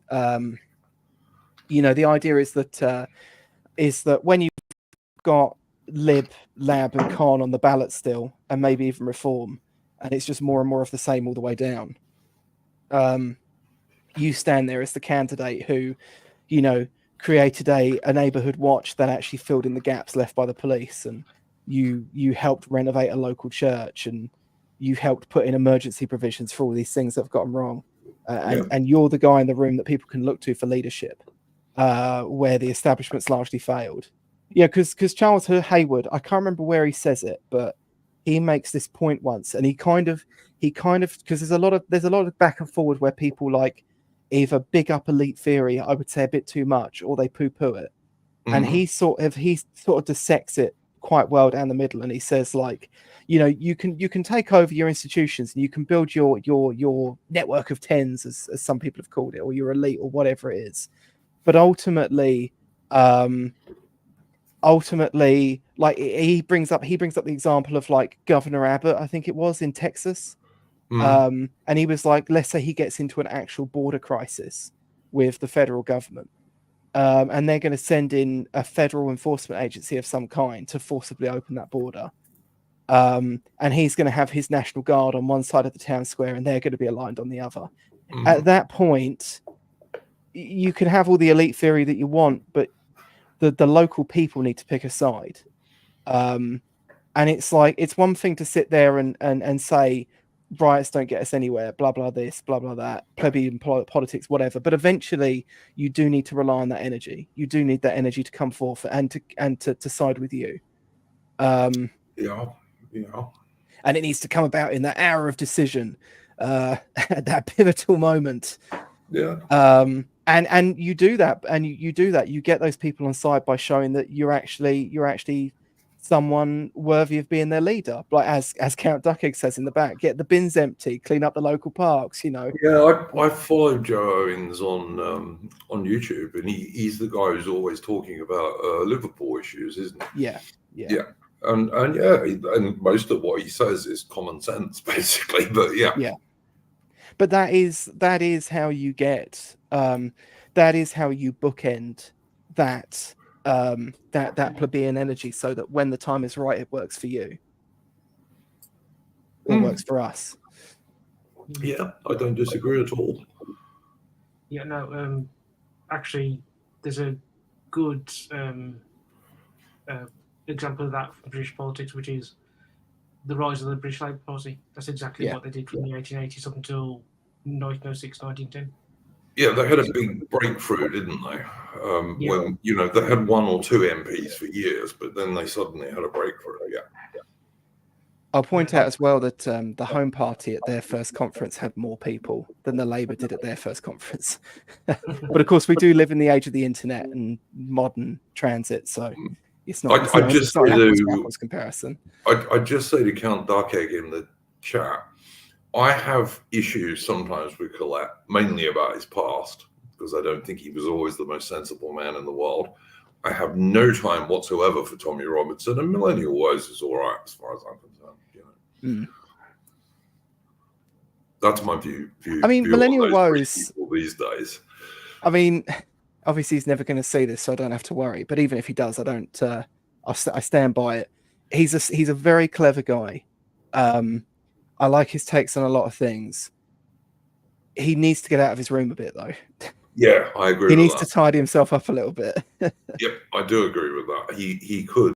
You know, the idea is that when you've got Lib, Lab, and Khan on the ballot still, and maybe even Reform, and it's just more and more of the same all the way down, you stand there as the candidate who, you know, created a neighborhood watch that actually filled in the gaps left by the police, and you helped renovate a local church, and you helped put in emergency provisions for all these things that have gotten wrong, and you're the guy in the room that people can look to for leadership, where the establishment's largely failed. Yeah, because Charles Hayward, I can't remember where he says it, but he makes this point once, and he kind of because there's a lot of back and forward where people like either big up elite theory, I would say a bit too much, or they poo-poo it. And he sort of dissects it quite well down the middle, and he says, like, you know, you can take over your institutions and you can build your network of tens, as some people have called it, or your elite, or whatever it is, but ultimately, like, he brings up the example of like Governor Abbott, I think it was, in Texas. And he was like, let's say he gets into an actual border crisis with the federal government, and they're going to send in a federal enforcement agency of some kind to forcibly open that border, and he's going to have his National Guard on one side of the town square and they're going to be aligned on the other. At that point, you can have all the elite theory that you want, but the local people need to pick a side. And it's like, it's one thing to sit there and say riots don't get us anywhere, blah blah this, blah blah that, plebeian politics, whatever. But eventually, you do need to rely on that energy. You do need that energy to come forth and to side with you. And it needs to come about in that hour of decision, at that pivotal moment. And you do that, you get those people on side by showing that you're actually someone worthy of being their leader, like as Count Duckegg says in the back, get the bins empty, clean up the local parks, you know. I followed Joe Owens on YouTube, and he's the guy who's always talking about Liverpool issues, isn't he? Yeah. And most of what he says is common sense, basically. But but that is how you get that is how you bookend that that plebeian energy, so that when the time is right, it works for you, or works for us. Yeah, I don't disagree at all. Yeah, no, actually, there's a good example of that from British politics, which is the rise of the British Labour Party. That's exactly what they did from the 1880s up until 1906, 1910. Yeah, they had a big breakthrough, didn't they? Yeah. When they had 1 or 2 MPs for years, but then they suddenly had a breakthrough. Yeah. I'll point out as well that the Home Party at their first conference had more people than the Labour did at their first conference. But of course, we do live in the age of the internet and modern transit, so it's not an apples to apples comparison. I'd just say to Count Darkegg in the chat, I have issues sometimes with Collette, mainly about his past, because I don't think he was always the most sensible man in the world. I have no time whatsoever for Tommy Robinson, and Millennial Woes is all right as far as I'm concerned. That's my view. I mean, Millennial Woes these days. I mean, obviously he's never going to see this, so I don't have to worry. But even if he does, I don't. I stand by it. He's a very clever guy. I like his takes on a lot of things. He needs to get out of his room a bit, though. Yeah, I agree. He needs to tidy himself up a little bit. Yep, I do agree with that. He could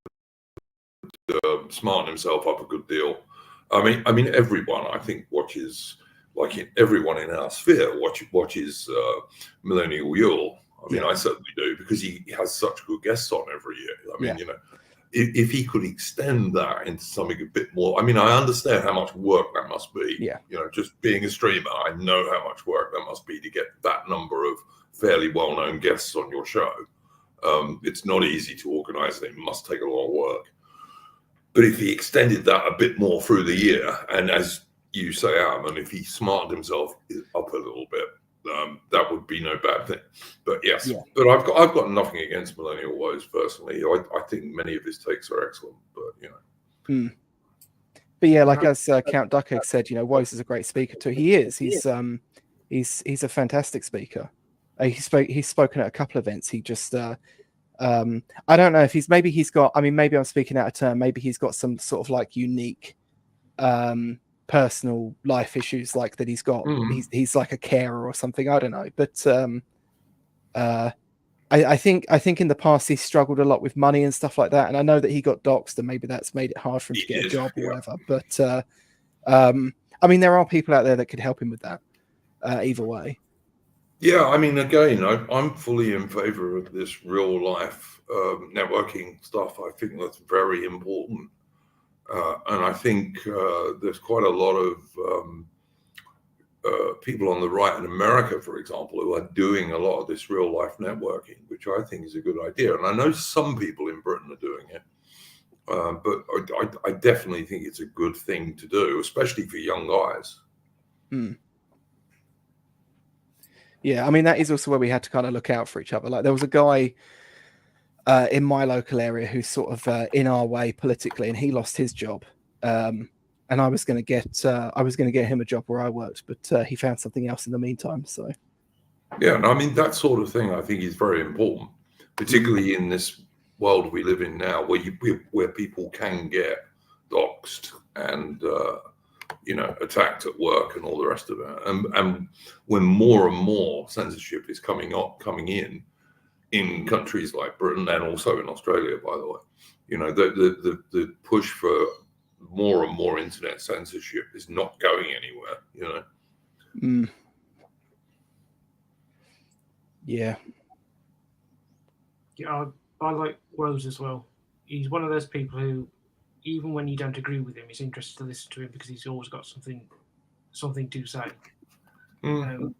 smarten himself up a good deal. I mean, everyone I think watches, everyone in our sphere watches Millennial Yule. I mean, I certainly do, because he has such good guests on every year. I mean, if he could extend that into something a bit more, I mean, I understand how much work that must be. Yeah. Just being a streamer, I know how much work that must be to get that number of fairly well-known guests on your show. It's not easy to organize, and it must take a lot of work. But if he extended that a bit more through the year, and as you say, and if he smartened himself up a little bit, that would be no bad thing. But yes, but I've got nothing against Millennial Woes personally. I think many of his takes are excellent, but But yeah, like as Count Duckegg said, Woes is a great speaker too. He is. He's a fantastic speaker. He's spoken at a couple of events. He just I don't know if maybe I'm speaking out of turn. Maybe he's got some sort of unique personal life issues like that. He's got he's like a carer or something. I don't know, but I think in the past he struggled a lot with money and stuff like that. And I know that he got doxxed, and maybe that's made it hard for him to get a job or whatever. But I mean, there are people out there that could help him with that. Either way. Yeah, I mean, again, I'm fully in favor of this real life networking stuff. I think that's very important. And I think there's quite a lot of people on the right in America, for example, who are doing a lot of this real life networking, which I think is a good idea. And I know some people in Britain are doing it. But I definitely think it's a good thing to do, especially for young guys. Yeah, I mean, that is also where we had to kind of look out for each other. Like, there was a guy in my local area who's sort of in our way politically, and he lost his job. And I was going to get him a job where I worked, but he found something else in the meantime. So, yeah, and I mean, that sort of thing I think is very important, particularly in this world we live in now, where people can get doxxed and attacked at work and all the rest of it, and when more and more censorship is coming in countries like Britain and also in Australia, by the way, the push for more and more internet censorship is not going anywhere. Yeah, I like Woes as well. He's one of those people who, even when you don't agree with him, it's interesting to listen to him because he's always got something to say. I'm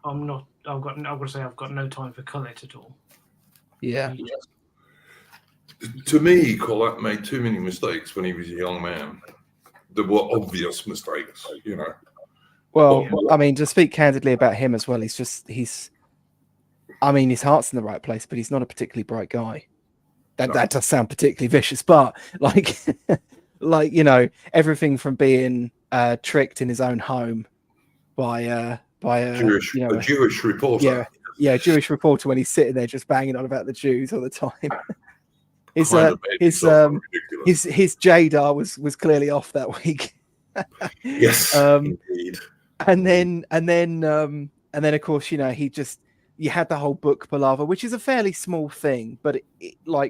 not. I've got to say, I've got no time for Collette at all. Yeah. To me, Collette made too many mistakes when he was a young man. There were obvious mistakes, Well, I mean, to speak candidly about him as well, his heart's in the right place, but he's not a particularly bright guy. That does sound particularly vicious, but everything from being tricked in his own home by a Jewish reporter. Yeah, Jewish reporter when he's sitting there just banging on about the Jews all the time. His Jadar was clearly off that week. Yes, indeed. And then of course, you had the whole book palaver, which is a fairly small thing, but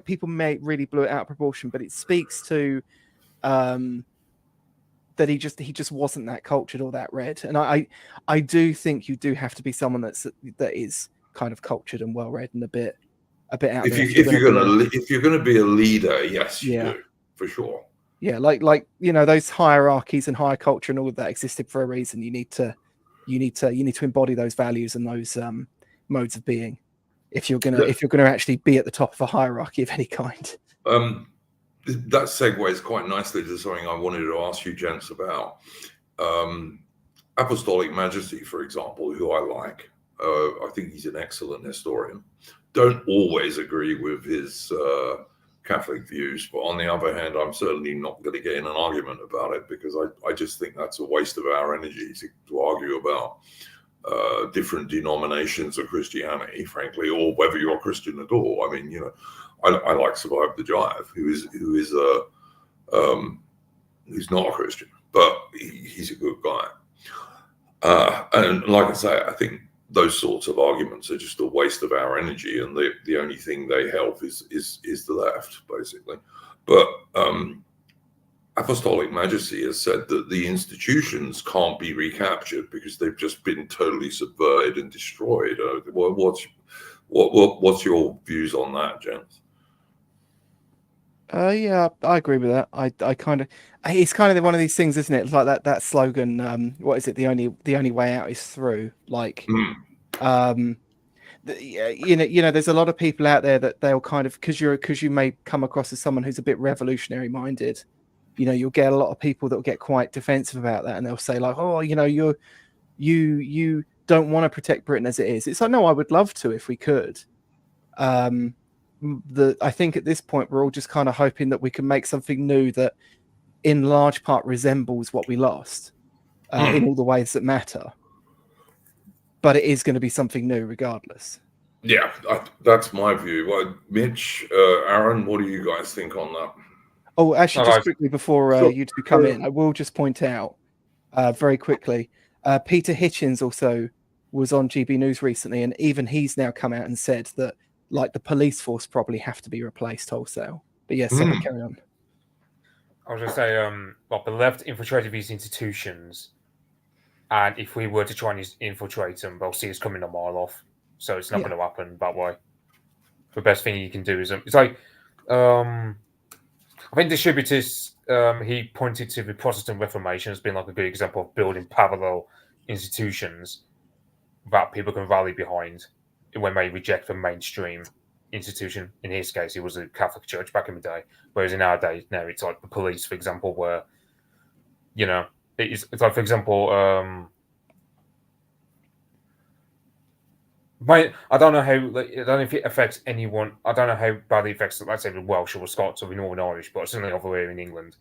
people may really blew it out of proportion. But it speaks to that he just wasn't that cultured or that read. And I do think you do have to be someone that is kind of cultured and well read and a bit out there. If you're gonna be a leader, yes, you do, for sure. Yeah, like those hierarchies and higher culture and all of that existed for a reason. You need to embody those values and those modes of being if you're gonna actually be at the top of a hierarchy of any kind. That segues quite nicely to something I wanted to ask you gents about. Apostolic Majesty, for example, who I like. I think he's an excellent historian. Don't always agree with his Catholic views, but on the other hand, I'm certainly not going to get in an argument about it, because I just think that's a waste of our energy to argue about different denominations of Christianity, frankly, or whether you're a Christian at all. I mean, I like Survive the Jive, who's not a Christian, but he's a good guy. And like I say, I think those sorts of arguments are just a waste of our energy, and the only thing they help is the left, basically. But Apostolic Majesty has said that the institutions can't be recaptured because they've just been totally subverted and destroyed. What's your views on that, gents? Yeah, I agree with that. I kind of, it's kind of one of these things, isn't it? It's like that slogan. What is it? The only way out is through. Like, there's a lot of people out there that they'll kind of, because you may come across as someone who's a bit revolutionary minded. You'll get a lot of people that will get quite defensive about that, and they'll say like, oh, you don't want to protect Britain as it is. It's like, no, I would love to if we could. I think at this point we're all just kind of hoping that we can make something new that in large part resembles what we lost in all the ways that matter, but it is going to be something new regardless. Yeah, that's my view. Well, Mitch, Aaron, what do you guys think on that? Oh, actually, just quickly before you two come in, I will just point out very quickly, Peter Hitchens also was on GB News recently, and even he's now come out and said that like the police force probably have to be replaced wholesale. But yes, carry on. I was going to say, the left infiltrated these institutions, and if we were to try and infiltrate them, they'll see us coming a mile off. So it's not going to happen that way. The best thing you can do is it's like I think Distributus, he pointed to the Protestant Reformation as being like a good example of building parallel institutions that people can rally behind when they reject the mainstream institution. In his case, it was the Catholic Church back in the day, whereas in our day now it's like the police, for example, where it's like, for example, I don't know if it affects anyone. I don't know how badly it affects, let's say, the Welsh or the Scots or the Northern Irish, but certainly over here in England,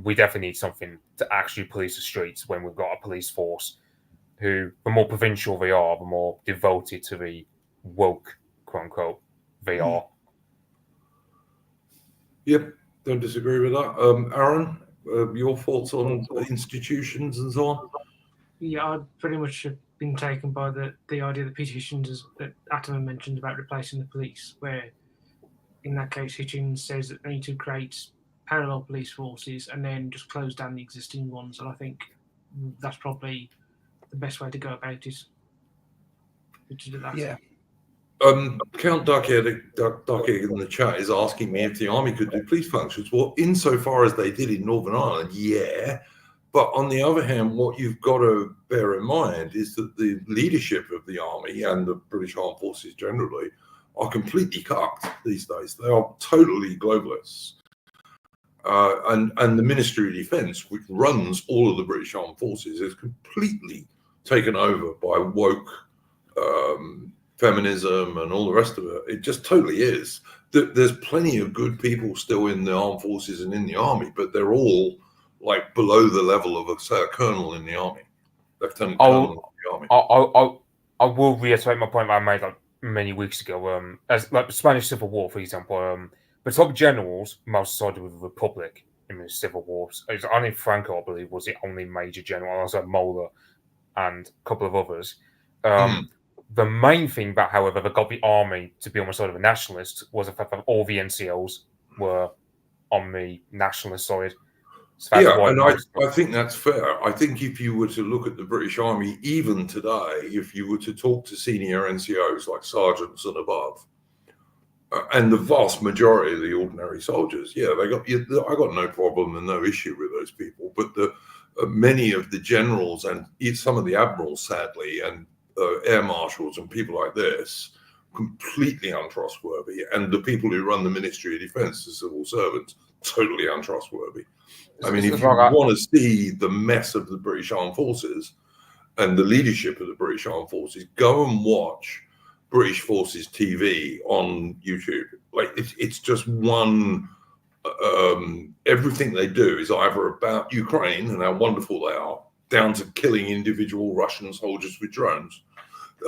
we definitely need something to actually police the streets when we've got a police force who, the more provincial they are, the more devoted to the woke, quote unquote, they are. Yep, don't disagree with that. Aaron, your thoughts on institutions and so on? Yeah, I pretty much have been taken by the idea that Peter Hitchens that Atterman mentioned about replacing the police, where in that case Hitchens says that they need to create parallel police forces and then just close down the existing ones, and I think that's probably the best way to go about it. To do that. Yeah. Count Duckhead in the chat is asking me if the army could do police functions. Well, insofar as they did in Northern Ireland, yeah. But on the other hand, what you've got to bear in mind is that the leadership of the army and the British Armed Forces generally are completely cucked these days. They are totally globalists. And the Ministry of Defence, which runs all of the British Armed Forces, is completely taken over by woke feminism and all the rest of it. It just totally is. There's plenty of good people still in the armed forces and in the army, but they're all like below the level of a colonel in the army, lieutenant colonel in the army. I will reiterate my point that I made like many weeks ago. As like the Spanish Civil War, for example, the top generals most sided with the Republic in the Civil Wars. It was only Franco, I believe, was the only major general. Also Mola and a couple of others. The main thing that, however, that got the army to be on the side of the nationalists was the fact that all the NCOs were on the nationalist side. So that's Yeah, why and most- I think that's fair. I think if you were to look at the British Army, even today, if you were to talk to senior NCOs like sergeants and above, and the vast majority of the ordinary soldiers, yeah, I got no problem and no issue with those people. But the many of the generals and some of the admirals, sadly, and air marshals and people like this, completely untrustworthy. And the people who run the Ministry of Defence, the civil servants, totally untrustworthy. I mean, if you want to see the mess of the British Armed Forces and the leadership of the British Armed Forces, go and watch British Forces TV on YouTube. Like it's just one. Everything they do is either about Ukraine and how wonderful they are, down to killing individual Russian soldiers with drones,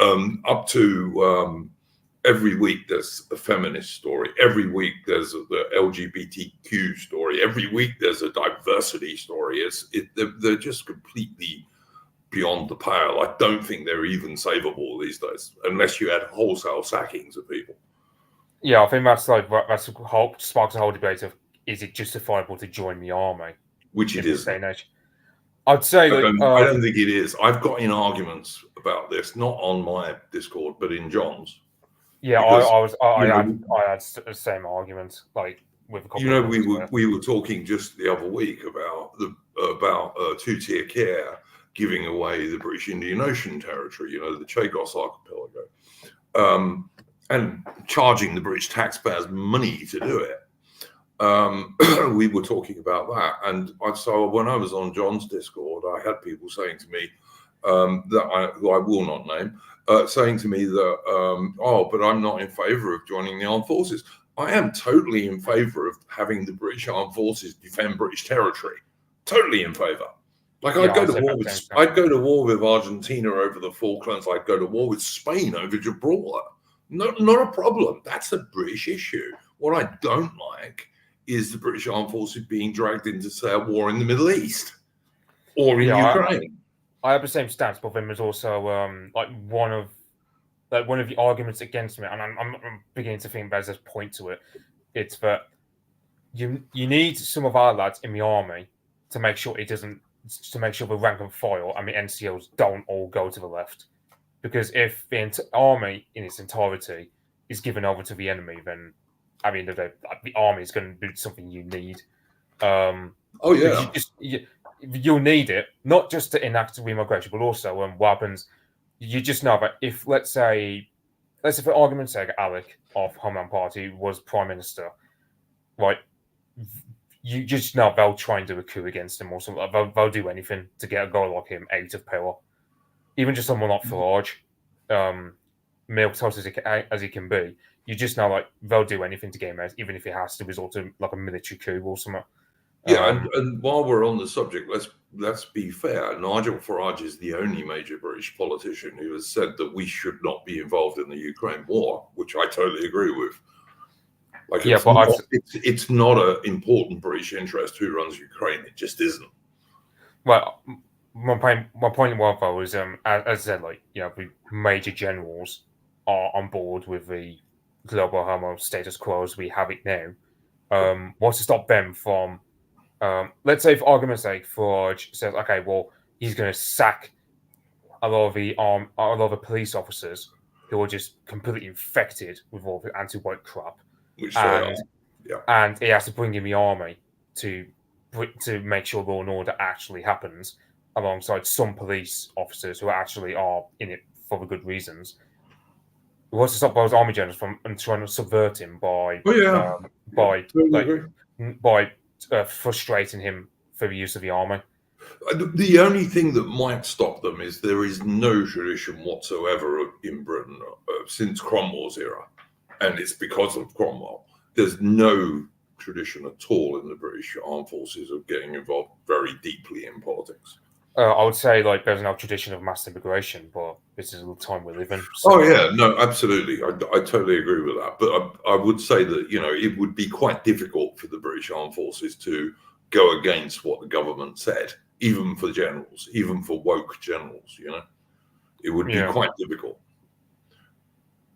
up to every week there's a feminist story. Every week there's the LGBTQ story. Every week there's a diversity story. They're just completely beyond the pale. I don't think they're even savable these days, unless you had wholesale sackings of people. Yeah, I think that's sparks a whole debate of, is it justifiable to join the army? Which it is. I'd say I don't think it is. I've got in arguments about this, not on my Discord, but in John's. Yeah, because, I had the same argument, like with a couple of we were talking just the other week about two-tier care giving away the British Indian Ocean territory, the Chagos Archipelago, and charging the British taxpayers money to do it. We were talking about that, and so when I was on John's Discord, I had people saying to me who I will not name, saying to me that but I'm not in favour of joining the armed forces. I am totally in favour of having the British Armed Forces defend British territory. Totally in favour. Like I'd go to war with Argentina over the Falklands. I'd go to war with Spain over Gibraltar. Not a problem. That's a British issue. What I don't like is the British Armed Forces being dragged into, say, a war in the Middle East or in Ukraine. I have the same stance, but then there's also one of the arguments against me, and I'm beginning to think there's a point to it. It's that you need some of our lads in the army to make sure to make sure the rank and file and the NCOs don't all go to the left, because if the army in its entirety is given over to the enemy, then the army is going to be something you need. You'll need it not just to enact remigration, but also weapons. You just know that if let's say for argument's sake, Alec of Homeland Party was Prime Minister, right? You just know they'll try and do a coup against him or something. They'll do anything to get a guy like him out of power. Even just someone like Farage, milquetoast as he can be, you just know they'll do anything to get him out, even if it has to resort to a military coup or something. Yeah, and while we're on the subject, let's be fair. Nigel Farage is the only major British politician who has said that we should not be involved in the Ukraine war, which I totally agree with. It's not an important British interest who runs Ukraine. It just isn't. Well, my point was though is, as I said, the major generals are on board with the global homo status quo as we have it now. What's to stop them from? Let's say, for argument's sake, Farage says, okay, well, he's going to sack a lot of the police officers who are just completely infected with all the anti-white crap, and he has to bring in the army to make sure law and order actually happens, alongside some police officers who actually are in it for the good reasons. What's to stop those army generals from trying to subvert him by frustrating him for the use of the army? The only thing that might stop them is there is no tradition whatsoever in Britain since Cromwell's era, and it's because of Cromwell. There's no tradition at all in the British Armed Forces of getting involved very deeply in politics. I would say there's no tradition of mass immigration, but this is the time we live in. So. Oh yeah, no, absolutely, I totally agree with that. But I would say that it would be quite difficult for the British Armed Forces to go against what the government said, even for generals, even for woke generals. It would be quite difficult.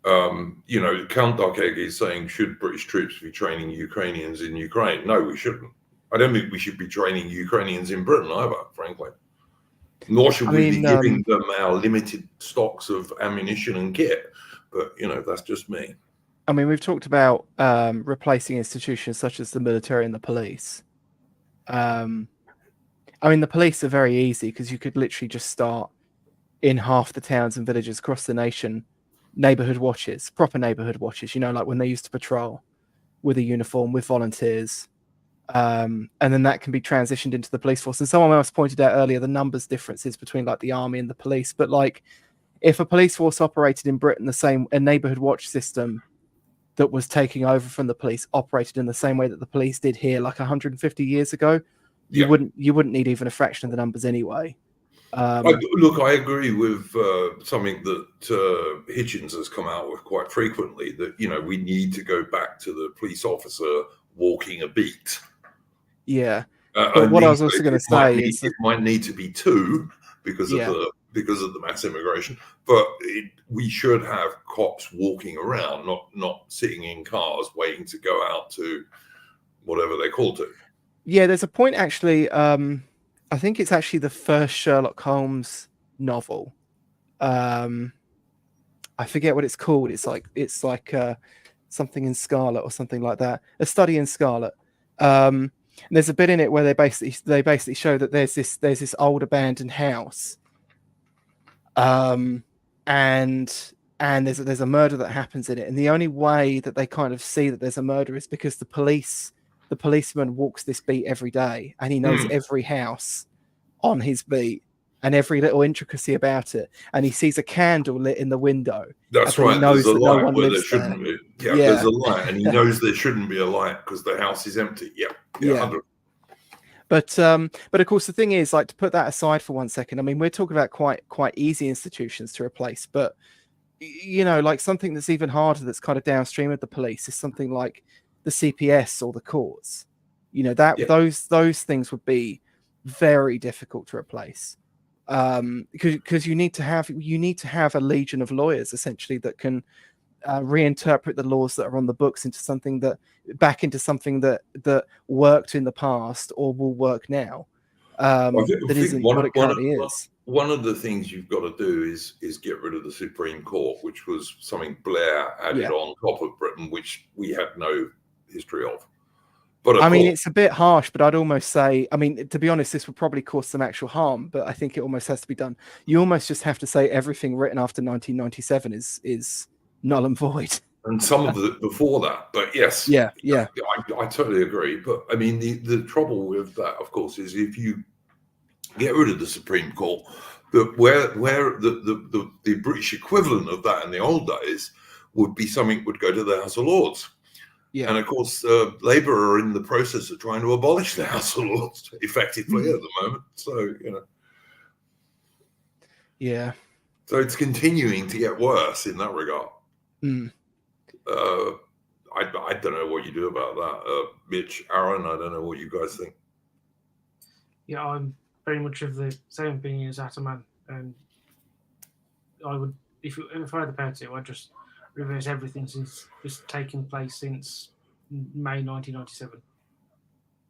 Count Darkegg is saying, should British troops be training Ukrainians in Ukraine? No, we shouldn't. I don't think we should be training Ukrainians in Britain either, frankly. Nor should we be giving them our limited stocks of ammunition and kit. But, that's just me. I mean, we've talked about replacing institutions such as the military and the police. I mean, the police are very easy because you could literally just start in half the towns and villages across the nation, neighborhood watches, proper neighborhood watches, like when they used to patrol with a uniform, with volunteers. And then that can be transitioned into the police force. And someone else pointed out earlier the numbers differences between like the army and the police. But like, if a police force operated in Britain a neighborhood watch system that was taking over from the police operated in the same way that the police did here, like 150 years ago, you wouldn't need even a fraction of the numbers anyway. Look, I agree with something that Hitchens has come out with quite frequently, that we need to go back to the police officer walking a beat. Yeah, but what I was also going to say is it might need to be two because of the mass immigration, but we should have cops walking around, not sitting in cars waiting to go out to whatever they call to. Yeah, there's a point actually. I think it's actually the first Sherlock Holmes novel. I forget what it's called. It's like something in Scarlet or something like that. A Study in Scarlet. And there's a bit in it where they basically show that there's this old abandoned house, and there's a murder that happens in it, and the only way that they kind of see that there's a murder is because the policeman walks this beat every day, and he knows every house on his beat and every little intricacy about it, and he sees a candle lit in the window. That's right. He knows there's a that light no one where there lives shouldn't there. be. Yeah, there's a light, and he knows there shouldn't be a light because the house is empty. Yeah. But of course, the thing is, like, to put that aside for 1 second, I mean, we're talking about quite easy institutions to replace, but like something that's even harder, that's kind of downstream of the police, is something like the CPS or the courts. Those things would be very difficult to replace, because you need to have a legion of lawyers essentially that can reinterpret the laws that are on the books into something that worked in the past or will work now. That isn't what it currently is. One of the things you've got to do is get rid of the Supreme Court, which was something Blair added on top of Britain, which we had no history of. But I mean, it's a bit harsh, but I'd almost say, I mean, to be honest, this would probably cause some actual harm, but I think it almost has to be done. You almost just have to say everything written after 1997 is null and void. And some of it before that, but yes. Yeah. I totally agree. But I mean, the trouble with that, of course, is if you get rid of the Supreme Court, where the British equivalent of that in the old days would go to the House of Lords. Yeah. And of course, Labour are in the process of trying to abolish the House of Lords effectively at the moment. So, Yeah. So it's continuing to get worse in that regard. I don't know what you do about that. Mitch, Aaron, I don't know what you guys think. Yeah, I'm very much of the same opinion as Ataman. And I would, if I had the power to, I'd just reverse everything since it's taken place since May 1997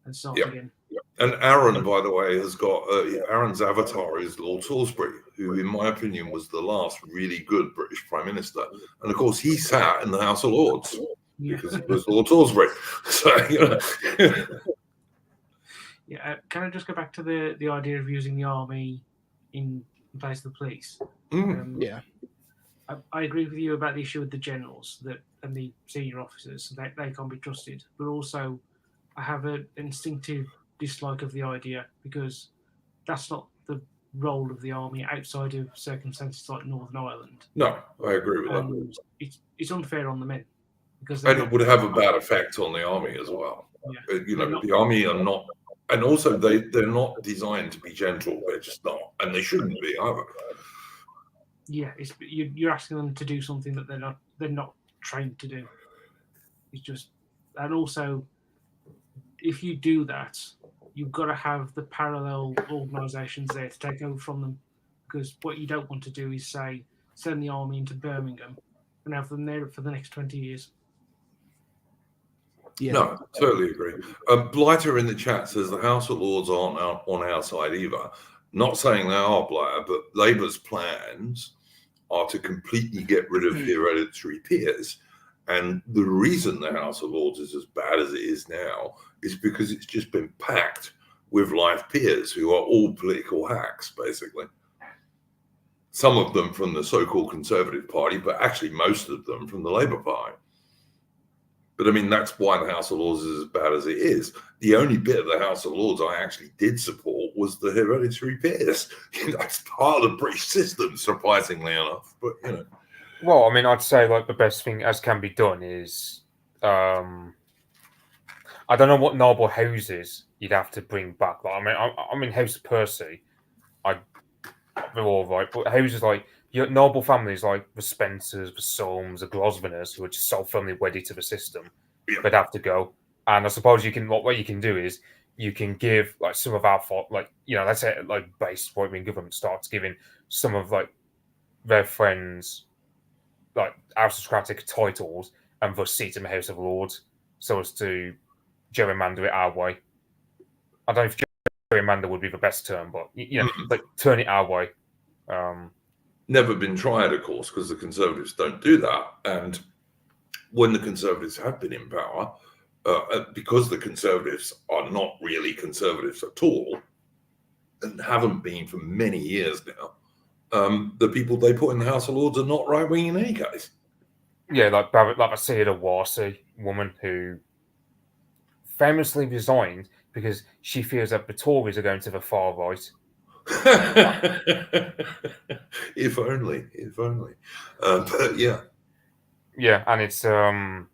and start again. Yeah. And Aaron, by the way, has got Aaron's avatar is Lord Salisbury, who, in my opinion, was the last really good British Prime Minister. And of course, he sat in the House of Lords because it was Lord Salisbury. So, Yeah, can I just go back to the idea of using the army in place of the police? I agree with you about the issue with the generals and the senior officers. They can't be trusted. But also, I have an instinctive dislike of the idea because that's not the role of the army outside of circumstances like Northern Ireland. No, I agree with that. It's unfair on the men. And it would have a bad effect on the army as well. Yeah. The army are not, and also they're not designed to be gentle. They're just not, and they shouldn't be either. Yeah, you're asking them to do something that they're not trained to do. It's just, and also, if you do that, you've got to have the parallel organisations there to take over from them, because what you don't want to do is say send the army into Birmingham and have them there for the next 20 years. Yeah. No, totally agree. Blighter in the chat says the House of Lords aren't on our side either. Not saying they are, Blighter, but Labour's plans are to completely get rid of hereditary peers. And the reason the House of Lords is as bad as it is now is because it's just been packed with live peers who are all political hacks, basically. Some of them from the so-called Conservative Party, but actually most of them from the Labour Party. But I mean, that's why the House of Lords is as bad as it is. The only bit of the House of Lords I actually did support was the hereditary peers. That's part of the British system, surprisingly enough. But, you know. Well, I mean, I'd say like the best thing as can be done is, I don't know what noble houses you'd have to bring back. Like, I mean, House of Percy, they're all right, but houses like your noble families like the Spencers, the Solmes, the Grosvenors, who are just so firmly wedded to the system, they'd have to go. And I suppose you can what you can do is you can give like some of our like let's say like base right-wing government starts giving some of like their friends like aristocratic titles and thus seat in the House of Lords so as to gerrymander it our way. I don't know if gerrymander would be the best term, but like turn it our way. Never been tried, of course, because the Conservatives don't do that. And when the Conservatives have been in power, because the Conservatives are not really Conservatives at all, and haven't been for many years now, the people they put in the House of Lords are not right-wing in any case. Yeah, like I see a Warsey woman who famously resigned because she fears that the Tories are going to the far right. If only. But yeah. Yeah, and it's I'd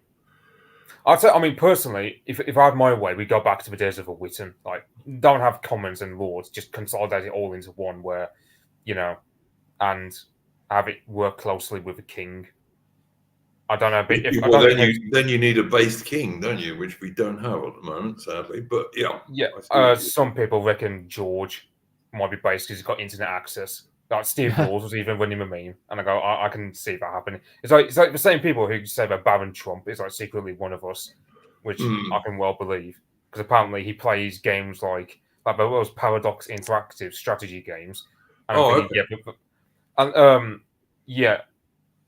say, I mean, personally, if I had my way, we'd go back to the days of a Witten. Like, don't have Commons and Lords, just consolidate it all into one where, and have it work closely with the King. I don't know, but then you need a based king, don't you? Which we don't have at the moment, sadly. But yeah, some people reckon George might be based because he's got internet access. Like Steve Laws was even running a meme, and I go, I can see that happening. It's like the same people who say that Baron Trump is like secretly one of us, which I can well believe because apparently he plays games like those Paradox Interactive strategy games. And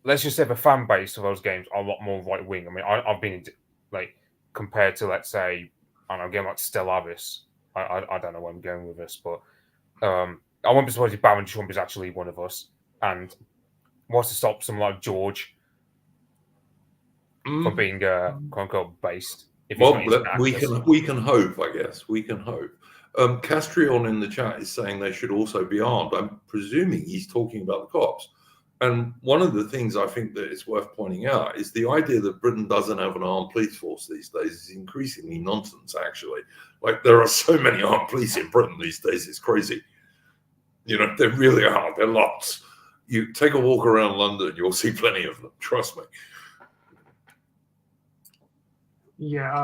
let's just say the fan base of those games are a lot more right wing. I mean, I've been like compared to let's say I don't know, a game like Stellaris. I don't know where I'm going with this, but I won't be surprised if Baron Trump is actually one of us and wants to stop someone like George from being quote unquote based. Well, we can hope, I guess. We can hope. Castrion in the chat is saying they should also be armed. I'm presuming he's talking about the cops. And one of the things I think that is worth pointing out is the idea that Britain doesn't have an armed police force these days is increasingly nonsense, actually. Like, there are so many armed police in Britain these days, it's crazy. There really are. There are lots. You take a walk around London, you'll see plenty of them, trust me. Yeah,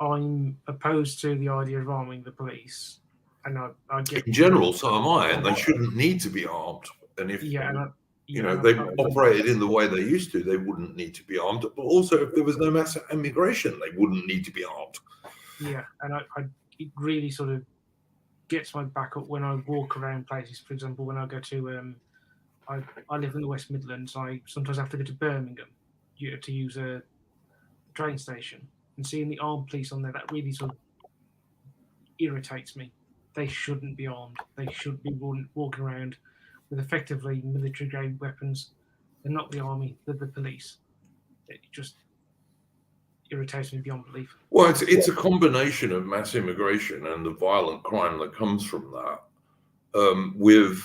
I'm opposed to the idea of arming the police. And I get... In general, so am I, and they shouldn't need to be armed. And if... they operated in the way they used to, they wouldn't need to be armed. But also, if there was no mass immigration, they wouldn't need to be armed. Yeah, and it really sort of gets my back up when I walk around places. For example, when I go to, I live in the West Midlands. I sometimes have to go to Birmingham to use a train station, and seeing the armed police on there, that really sort of irritates me. They shouldn't be armed. They should be walking around with effectively military-grade weapons. They're not the army, they're the police. It just irritates me beyond belief. Well, it's a combination of mass immigration and the violent crime that comes from that with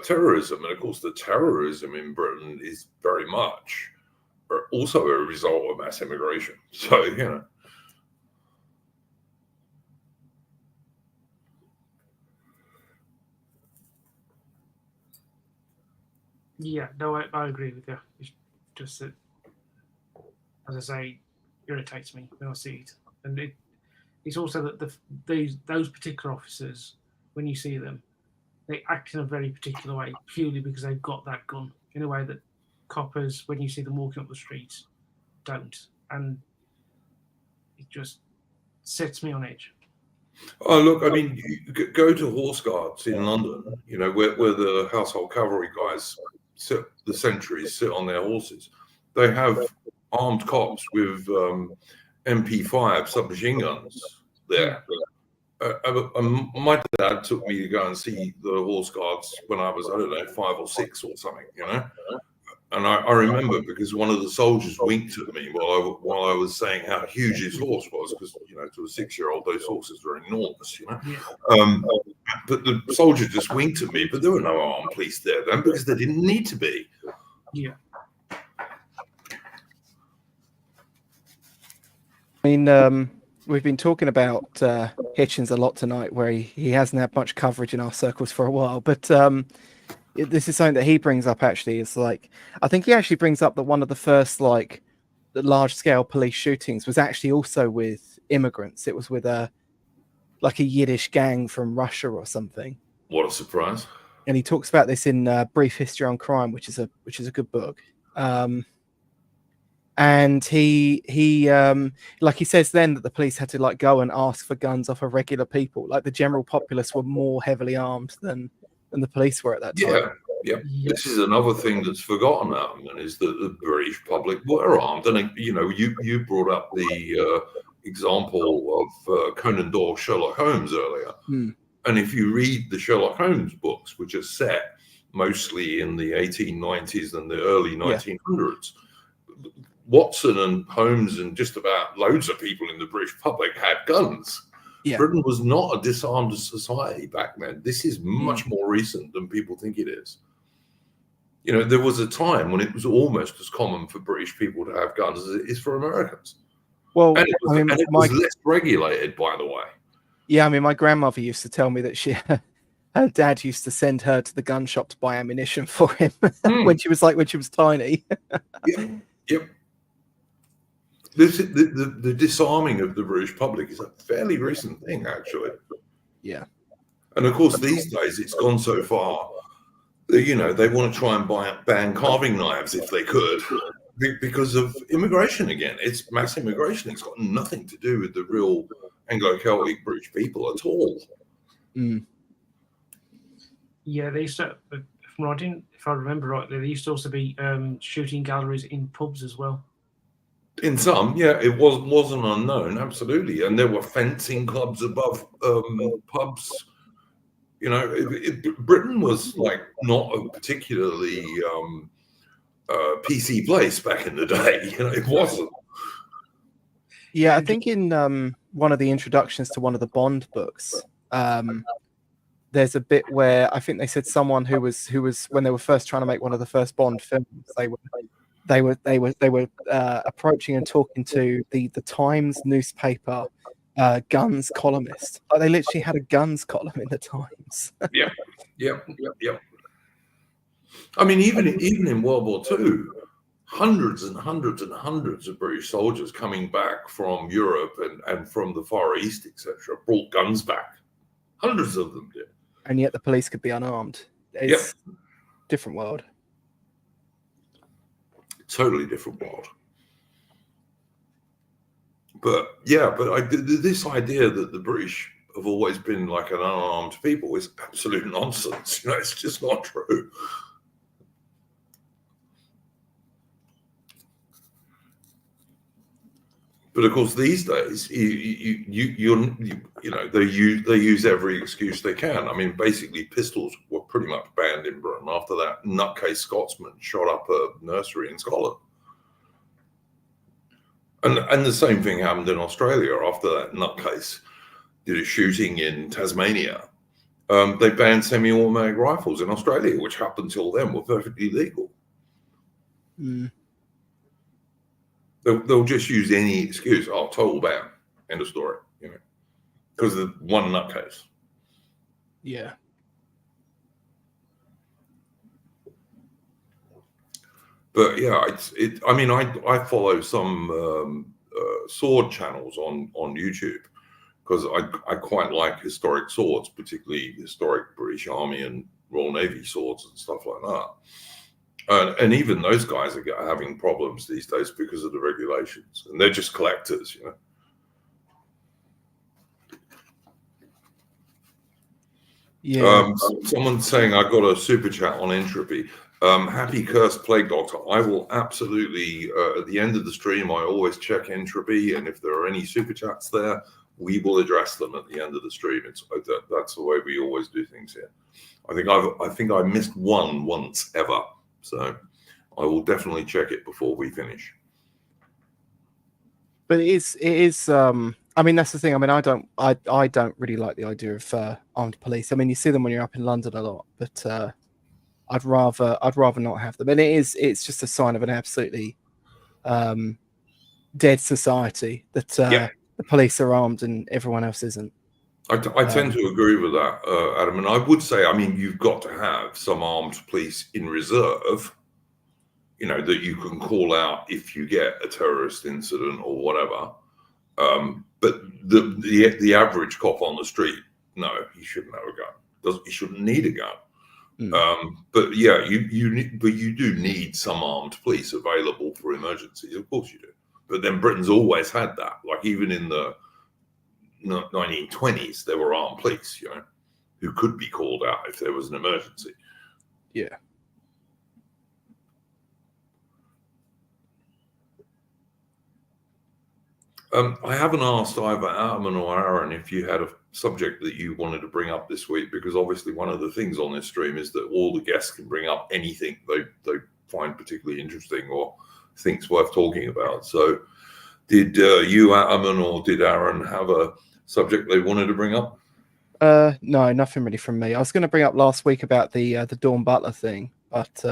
terrorism. And of course, the terrorism in Britain is very much also a result of mass immigration. So, Yeah, no, I agree with you. It's just that, as I say, irritates me when I see it. And it's also that those particular officers, when you see them, they act in a very particular way purely because they've got that gun in a way that coppers, when you see them walking up the streets, don't. And it just sets me on edge. Oh, look, I mean, you go to horse guards in London, you know, where the household cavalry guys sit, the sentries sit on their horses. They have armed cops with MP5 submachine guns there. My dad took me to go and see the horse guards when I was, I don't know, 5 or 6 or something, you know. And I remember because one of the soldiers winked at me while I was saying how huge his horse was, because, you know, to a 6-year-old, those horses are enormous, you know. Yeah. But the soldier just winked at me, but there were no armed police there then because there didn't need to be. Yeah. I mean, we've been talking about Hitchens a lot tonight, where he hasn't had much coverage in our circles for a while, but this is something that he brings up. Actually, is like, I think he actually brings up that one of the first like the large scale police shootings was actually also with immigrants. It was with a Yiddish gang from Russia or something. What a surprise! And he talks about this in Brief History on Crime, which is a good book. And he like he says then that the police had to like go and ask for guns off of regular people. Like the general populace were more heavily armed than the police were at that time. Yeah. This is another thing that's forgotten now, and is that the British public were armed. And you know, you brought up the example of Conan Doyle's Sherlock Holmes earlier. And if you read the Sherlock Holmes books, which are set mostly in the 1890s and the early 1900s, Watson and Holmes and just about loads of people in the British public had guns. Britain was not a disarmed society back then. This is much more recent than people think it is. You know, there was a time when it was almost as common for British people to have guns as it is for Americans. Well, and it was less regulated, by the way. Yeah, I mean, my grandmother used to tell me that her dad used to send her to the gun shop to buy ammunition for him when she was tiny. Yep. The disarming of the British public is a fairly recent thing, actually. Yeah. And of course, these days it's gone so far that, you know, they want to try and ban carving knives if they could, because of immigration again. It's mass immigration. It's got nothing to do with the real Anglo-Celtic British people at all. Yeah, they used to, if I remember rightly, there used to also be shooting galleries in pubs as well. In some, yeah, it wasn't unknown, absolutely. And there were fencing clubs above pubs. You know, Britain was like not a particularly PC place back in the day. You know, it wasn't. Yeah, I think in one of the introductions to one of the Bond books, there's a bit where I think they said someone who was when they were first trying to make one of the first Bond films, they were approaching and talking to the Times newspaper guns columnist. Like they literally had a guns column in the Times. Yeah. I mean, even in World War II, hundreds and hundreds and hundreds of British soldiers coming back from Europe and from the Far East, etc., brought guns back. Hundreds of them did. And yet the police could be unarmed. It's a different world. Totally different world. But yeah, this idea that the British have always been like an unarmed people is absolute nonsense. You know, it's just not true. But of course, these days, you know, they use every excuse they can. I mean, basically, pistols were pretty much banned in Britain after that nutcase Scotsman shot up a nursery in Scotland, and the same thing happened in Australia after that nutcase did a shooting in Tasmania. They banned semi-automatic rifles in Australia, which up until then were perfectly legal. They'll just use any excuse. Oh, total ban. End of story. You know, because of one nutcase. Yeah. But yeah, I mean, I follow some sword channels on YouTube because I quite like historic swords, particularly historic British Army and Royal Navy swords and stuff like that. And even those guys are having problems these days because of the regulations, and they're just collectors, you know. Yeah. Someone's saying I got a super chat on entropy. Happy Cursed Plague Doctor. I will absolutely, at the end of the stream, I always check entropy, and if there are any super chats there, we will address them at the end of the stream. That's the way we always do things here. I think I missed one once ever, so I will definitely check it before we finish. But it is. I mean, that's the thing. I mean, I don't really like the idea of armed police. I mean, you see them when you're up in London a lot, but I'd rather not have them. And it's just a sign of an absolutely dead society that the police are armed and everyone else isn't. I tend to agree with that, Adam. And I would say, I mean, you've got to have some armed police in reserve, that you can call out if you get a terrorist incident or whatever. But the average cop on the street, no, he shouldn't have a gun. He shouldn't need a gun. But yeah, you do need some armed police available for emergencies. Of course you do. But then Britain's always had that. Like even in the 1920s, there were armed police, who could be called out if there was an emergency. Yeah. I haven't asked either Adam or Aaron if you had a subject that you wanted to bring up this week, because obviously one of the things on this stream is that all the guests can bring up anything they find particularly interesting or thinks worth talking about. So did you, Adam, or did Aaron have a subject they wanted to bring up? No, nothing really from me. I was going to bring up last week about the Dawn Butler thing, but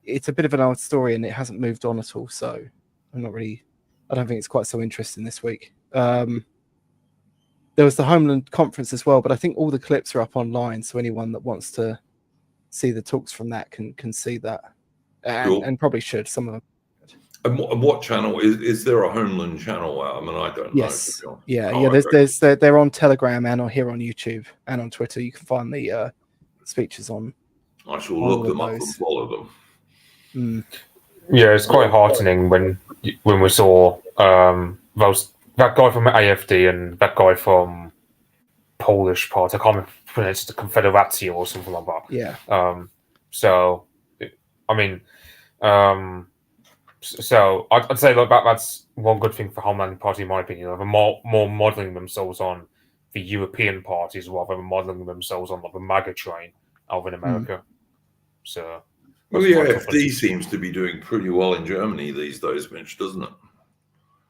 it's a bit of an old story and it hasn't moved on at all. So I don't think it's quite so interesting this week. There was the Homeland Conference as well, but I think all the clips are up online, so anyone that wants to see the talks from that can see that, and probably should. Some of them. And what channel is there? A Homeland channel? I mean, I don't know. Yes. Yeah. They're on Telegram and on here on YouTube and on Twitter. You can find the speeches on. I shall look them up and follow them. Yeah, it's quite heartening when we saw that guy from AFD and that guy from Polish part. I can't pronounce the Confederacja or something like that. Yeah. So, I mean, so I'd say that's one good thing for Homeland Party, in my opinion. They're more modelling themselves on the European parties rather than modelling themselves on the MAGA train over in America. So. Well, the AFD seems to be doing pretty well in Germany these days, Mitch, doesn't it?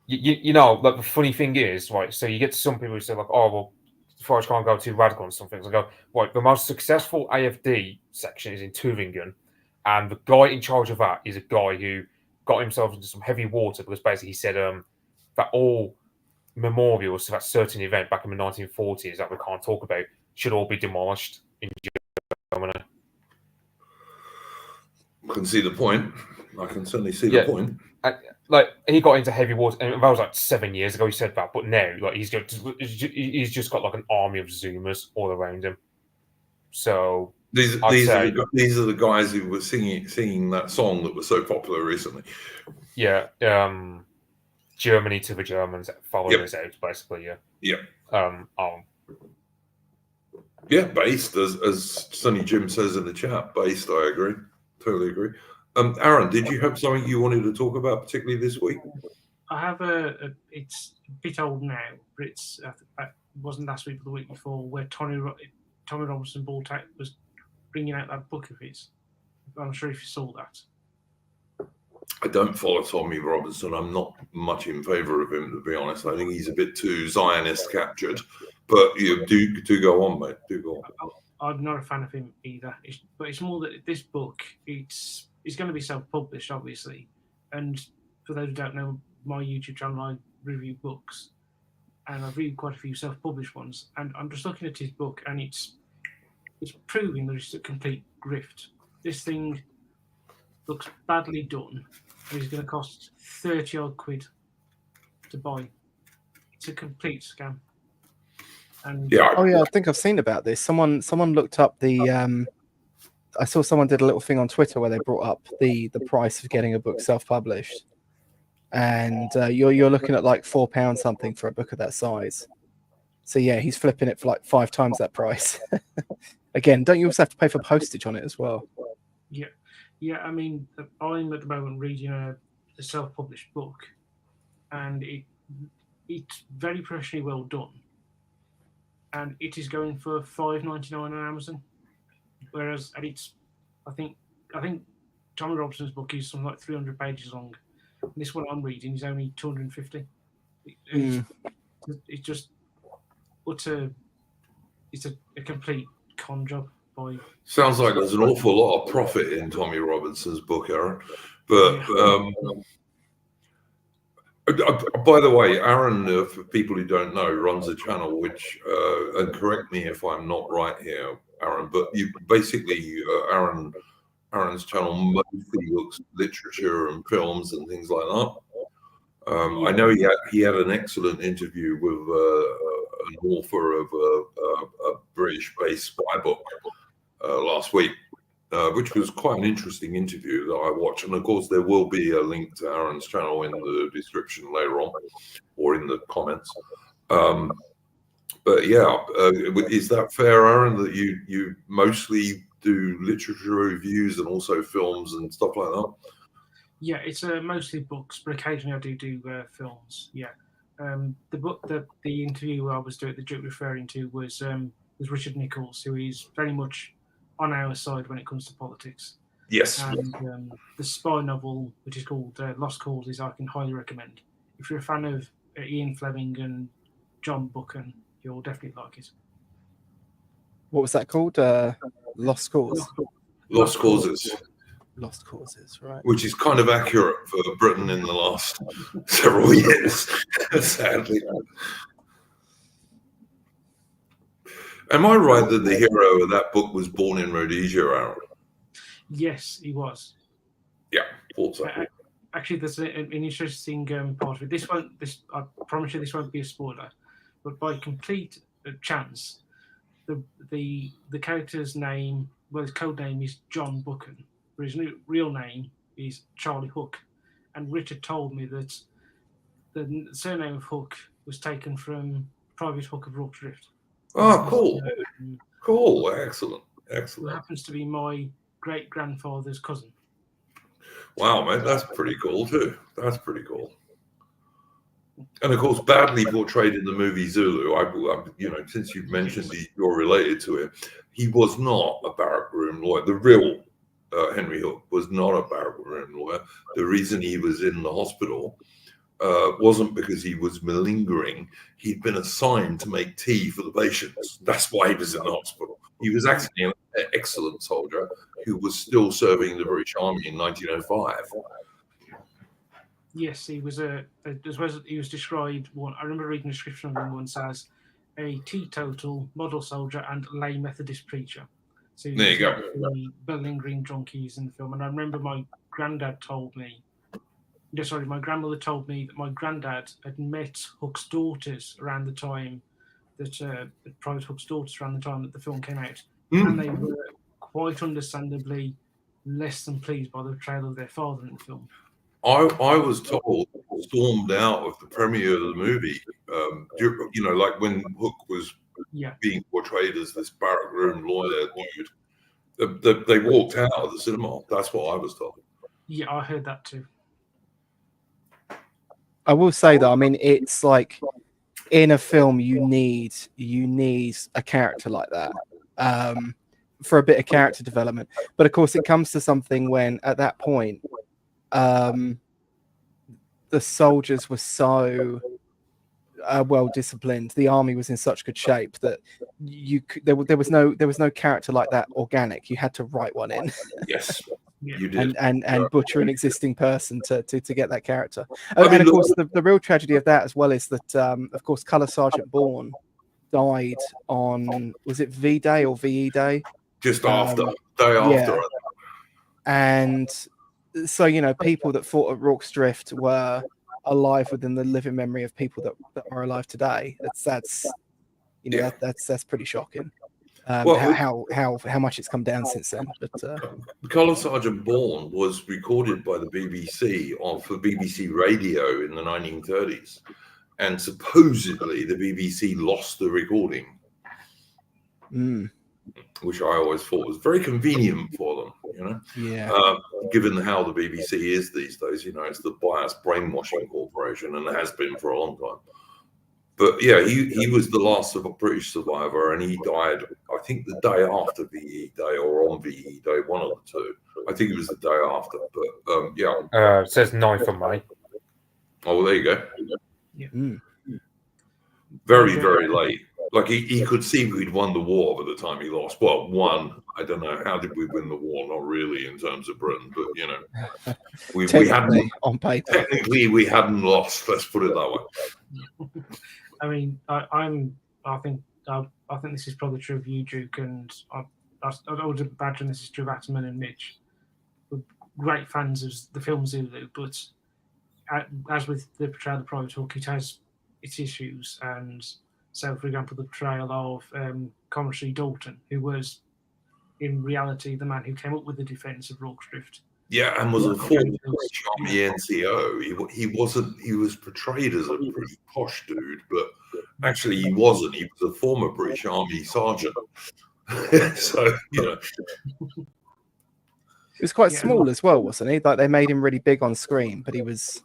The funny thing is, right, so you get some people who say, like, oh, well, Farage can't go too radical on some things. I go, right, the most successful AFD section is in Tübingen, and the guy in charge of that is a guy who got himself into some heavy water because basically he said that all memorials to that certain event back in the 1940s that we can't talk about should all be demolished in Germany. I can see the point. I can certainly see the point. Like he got into heavy water, and that was like 7 years ago. He said that, but now, like he's just got like an army of Zoomers all around him. So these are the guys who were singing that song that was so popular recently. Yeah, Germany to the Germans, following us out, basically. Yeah, based as Sonny Jim says in the chat. Based, I agree. Totally agree. Aaron, did you have something you wanted to talk about particularly this week? I have it's a bit old now, but it wasn't last week or the week before, where Tommy Robinson Baltack was bringing out that book of his. I'm not sure if you saw that. I don't follow Tommy Robinson. I'm not much in favour of him, to be honest. I think he's a bit too Zionist captured. But you do go on, mate. Do go on. I'm not a fan of him either. But it's more that this book, it's going to be self-published, obviously. And for those who don't know, my YouTube channel, I review books. And I've read quite a few self-published ones. And I'm just looking at his book, and it's proving that it's a complete grift. This thing looks badly done, and it's going to cost 30-odd quid to buy. It's a complete scam. And I think I've seen about this. Someone looked up the. I saw someone did a little thing on Twitter where they brought up the price of getting a book self-published, and you're looking at like £4 something for a book of that size. So yeah, he's flipping it for like 5 times that price. Again, don't you also have to pay for postage on it as well? Yeah. I mean, I'm at the moment reading a self-published book, and it's very professionally well done, and it is going for $5.99 on Amazon. Whereas, and I think Tommy Robson's book is something like 300 pages long. And this one I'm reading is only 250. It's just it's a complete con job by. Sounds like there's an awful lot of profit in Tommy Robinson's book, Aaron. But by the way, Aaron, for people who don't know, runs a channel which, and correct me if I'm not right here, Aaron, but you basically, Aaron's channel mostly looks at literature and films and things like that. I know he had an excellent interview with an author of a British-based spy book last week, which was quite an interesting interview that I watched. And of course, there will be a link to Aaron's channel in the description later on, or in the comments. But yeah, is that fair, Aaron, that you mostly do literature reviews and also films and stuff like that? Yeah, it's mostly books, but occasionally I do films. Yeah, the book, the interview I was doing, the Duke referring to was Richard Nichols, who is very much on our side when it comes to politics. Yes. And the spy novel, which is called Lost Causes, I can highly recommend. If you're a fan of Ian Fleming and John Buchan, you'll definitely like it. What was that called? Lost Cause. Lost Causes. Lost Causes, right? Which is kind of accurate for Britain in the last several years, sadly. Am I right that the hero of that book was born in Rhodesia, Aaron? Yes, he was. Yeah, thought so. Actually, there's an interesting part of it. I promise you, this won't be a spoiler. But by complete chance, the character's name, well, his code name is John Buchan. His real name is Charlie Hook, and Richard told me that the surname of Hook was taken from Private Hook of Rorke's Drift. Oh, cool. Cool. Excellent. Who happens to be my great-grandfather's cousin. Wow, mate, that's pretty cool too. That's pretty cool. And of course, badly portrayed in the movie Zulu. Since you've mentioned you're related to him, he was not a barrack room lawyer. The real Henry Hook was not a barrack room lawyer. The reason he was in the hospital wasn't because he was malingering. He'd been assigned to make tea for the patients. That's why he was in the hospital. He was actually an excellent soldier who was still serving the British Army in 1905. Yes, he was he was described. I remember reading a description of him once as a teetotal model soldier and lay Methodist preacher. So there you go. The malingering drunkies in the film, and I remember my grandmother told me that my granddad had met Hook's daughters around the time that Private Hook's daughters around the time that the film came out, and they were quite understandably less than pleased by the portrayal of their father in the film. I was told, stormed out of the premiere of the movie, like when Hook was being portrayed as this barrack room lawyer dude, they walked out of the cinema. That's what I was told. Yeah, I heard that too. I will say though, I mean, it's like in a film you need a character like that for a bit of character development. But of course, it comes to something when at that point the soldiers were so well disciplined, the army was in such good shape that there was no character like that organic. You had to write one in. Yes. You did. And butcher an existing person to get that character. And of course, the real tragedy of that as well is that, of course, Colour Sergeant Bourne died on, was it V-Day or VE Day? Just after. Day after. Yeah. And so, people that fought at Rorke's Drift were alive within the living memory of people that are alive today. That's pretty shocking. How much it's come down since then. But Colour Sergeant Bourne was recorded by the BBC for BBC Radio in the 1930s, and supposedly the BBC lost the recording, which I always thought was very convenient for them, you know. Yeah. Given how the BBC is these days, you know, it's the biased brainwashing corporation, and it has been for a long time. But yeah, he was the last of a British survivor, and he died, I think, the day after VE Day or on VE Day, one of the two. I think it was the day after, but yeah. It says 9th of May. Oh, well, there you go. Yeah. Very, very late. Like he could see we'd won the war by the time he lost. Well, won. I don't know. How did we win the war? Not really in terms of Britain, but you know, we hadn't on paper. Technically, we hadn't lost. Let's put it that way. I mean, I think this is probably true of you, Duke, and I would imagine this is true of Atman and Mitch. We're great fans of the film Zulu, but as with the portrayal of the Private Hawk, it has its issues. And so, for example, the portrayal of Commissary Dalton, who was in reality the man who came up with the defence of Rorke's. Yeah, and was a former Army NCO. He wasn't. He was portrayed as a pretty posh dude, but actually he wasn't. He was a former British Army sergeant. So you know, he was quite small as well, wasn't he? Like they made him really big on screen, but he was.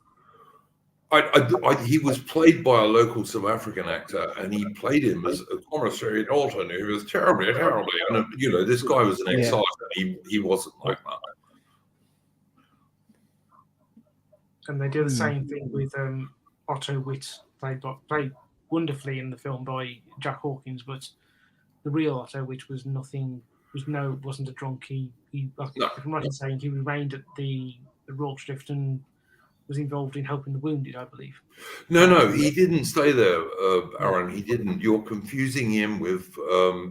He was played by a local South African actor, and he played him as a Commissary Dalton, who was terribly. And you know, this guy was an ex-sergeant. He wasn't like that. And they do the same thing with Otto Witt, played wonderfully in the film by Jack Hawkins, but the real Otto Witt was nothing. Wasn't a drunk. If I'm right in saying, he remained at the Rorke's and was involved in helping the wounded, I believe. No, he didn't stay there, Aaron. He didn't. You're confusing him with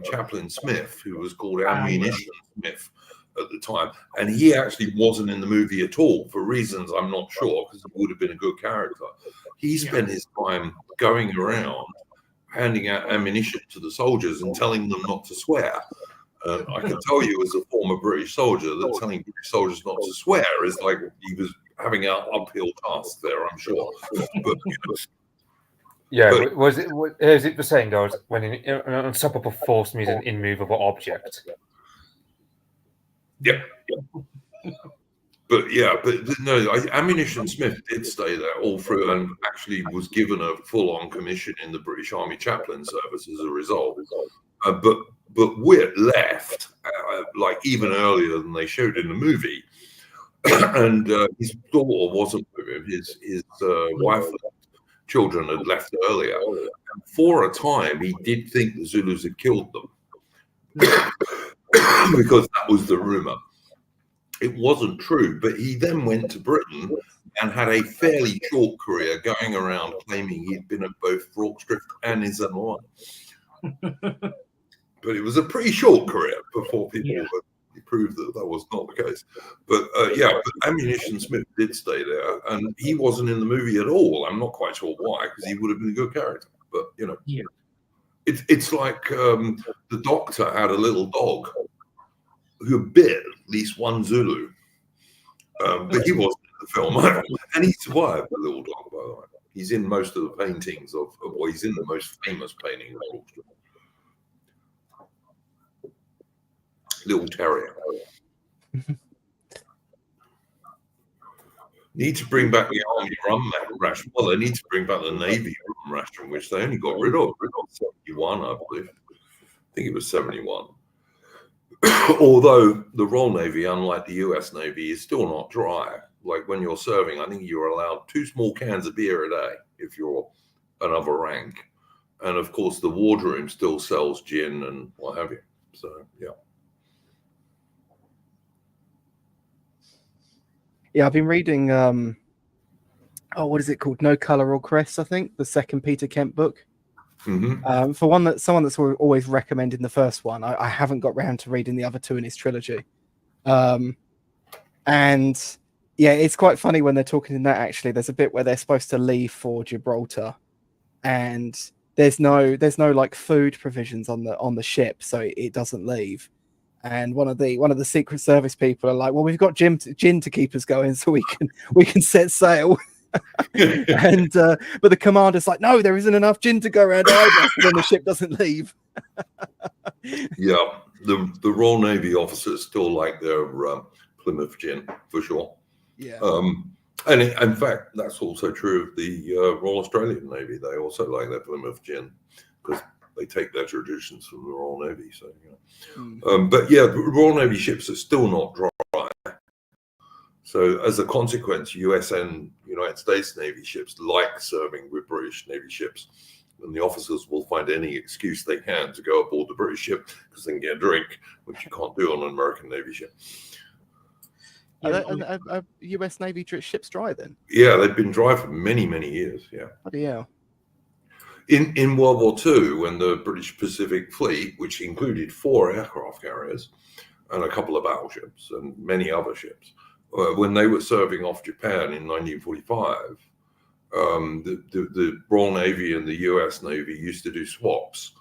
Chaplain Smith, who was called Ammunition Smith at the time, and he actually wasn't in the movie at all for reasons I'm not sure, because he would have been a good character. He spent his time going around handing out ammunition to the soldiers and telling them not to swear. I can tell you, as a former British soldier, that telling British soldiers not to swear is like he was having an uphill task there, I'm sure. But, was it the saying goes, when an unstoppable force means an immovable object? Yeah. But no, Ammunition Smith did stay there all through, and actually was given a full-on commission in the British Army Chaplain Service as a result. But Witt left like even earlier than they showed in the movie, and his daughter wasn't with him. His wife and children had left earlier. And for a time, he did think the Zulus had killed them because that was the rumor. It wasn't true, but he then went to Britain and had a fairly short career going around claiming he'd been at both Rorke's and his own. But it was a pretty short career before people proved that was not the case. But but Ammunition Smith did stay there, and he wasn't in the movie at all. I'm not quite sure why, because he would have been a good character. But you know, it's like the Doctor had a little dog who bit at least one Zulu, but he wasn't in the film, and he survived. The little dog, by the way, he's in most of the paintings he's in the most famous painting of Rorke's. Little terrier. Need to bring back the Army rum ration. Well, they need to bring back the Navy rum ration, which they only got rid of 71, I believe. I think it was 71. Although the Royal Navy, unlike the US Navy, is still not dry. Like when you're serving, I think you're allowed 2 small cans of beer a day if you're another rank. And of course, the wardroom still sells gin and what have you. So, yeah. Yeah, I've been reading, what is it called? No Colour or Crest, I think, the second Peter Kent book. Mm-hmm. For someone that's always recommending the first one, I haven't got round to reading the other 2 in his trilogy. And yeah, it's quite funny when they're talking in that, actually. There's a bit where they're supposed to leave for Gibraltar, and there's no like food provisions on the ship, so it doesn't leave. And one of the Secret Service people are like, "Well, we've got gin to keep us going, so we can set sail." And but the commander's like, no, there isn't enough gin to go around either. So then the ship doesn't leave. Yeah, the Royal Navy officers still like their Plymouth gin for sure. Yeah. And in fact, that's also true of the Royal Australian Navy. They also like their Plymouth gin because they take their traditions from the Royal Navy. So, but yeah, the Royal Navy ships are still not dry. So as a consequence, US and United States Navy ships like serving with British Navy ships. And the officers will find any excuse they can to go aboard the British ship because they can get a drink, which you can't do on an American Navy ship. Are US Navy ships dry then? Yeah, they've been dry for many, many years. Yeah. Bloody hell. In World War II, when the British Pacific Fleet, which included 4 aircraft carriers and a couple of battleships and many other ships, when they were serving off Japan in 1945, the Royal Navy and the US Navy used to do swaps.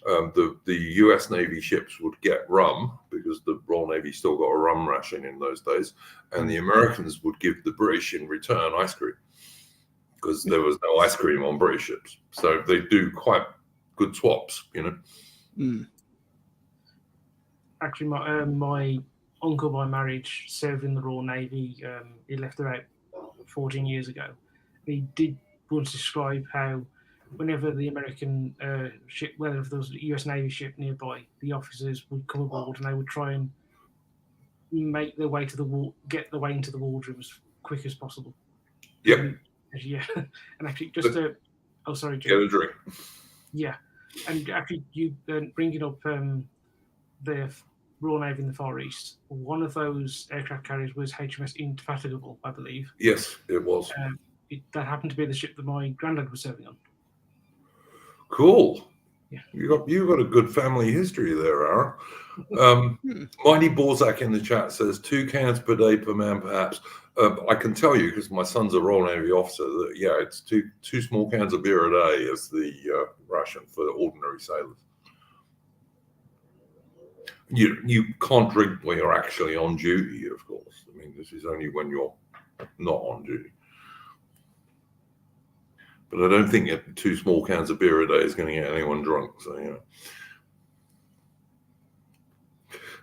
The US Navy ships would get rum because the Royal Navy still got a rum ration in those days, and the Americans would give the British in return ice cream because there was no ice cream on British ships. So they do quite good swaps, Actually, my uncle by marriage served in the Royal Navy. He left about 14 years ago. He did once describe how whenever the American ship, whether if there was a US Navy ship nearby, the officers would come aboard and they would try and make their way to the get their way into the wardroom as quick as possible. Yep. Yeah, and actually just oh, sorry, Jim. Get a drink. Yeah, and actually you bringing up the Royal Navy in the Far East. One of those aircraft carriers was HMS Indefatigable, I believe. Yes, it was. That happened to be the ship that my granddad was serving on. Cool. Yeah. You got a good family history there, Aaron. Mighty Borzak in the chat says 2 cans per day per man, perhaps. I can tell you because my son's a Royal Navy officer that it's two small cans of beer a day is the ration for the ordinary sailors. You can't drink when you're actually on duty, of course. I mean, this is only when you're not on duty. But I don't think 2 small cans of beer a day is going to get anyone drunk.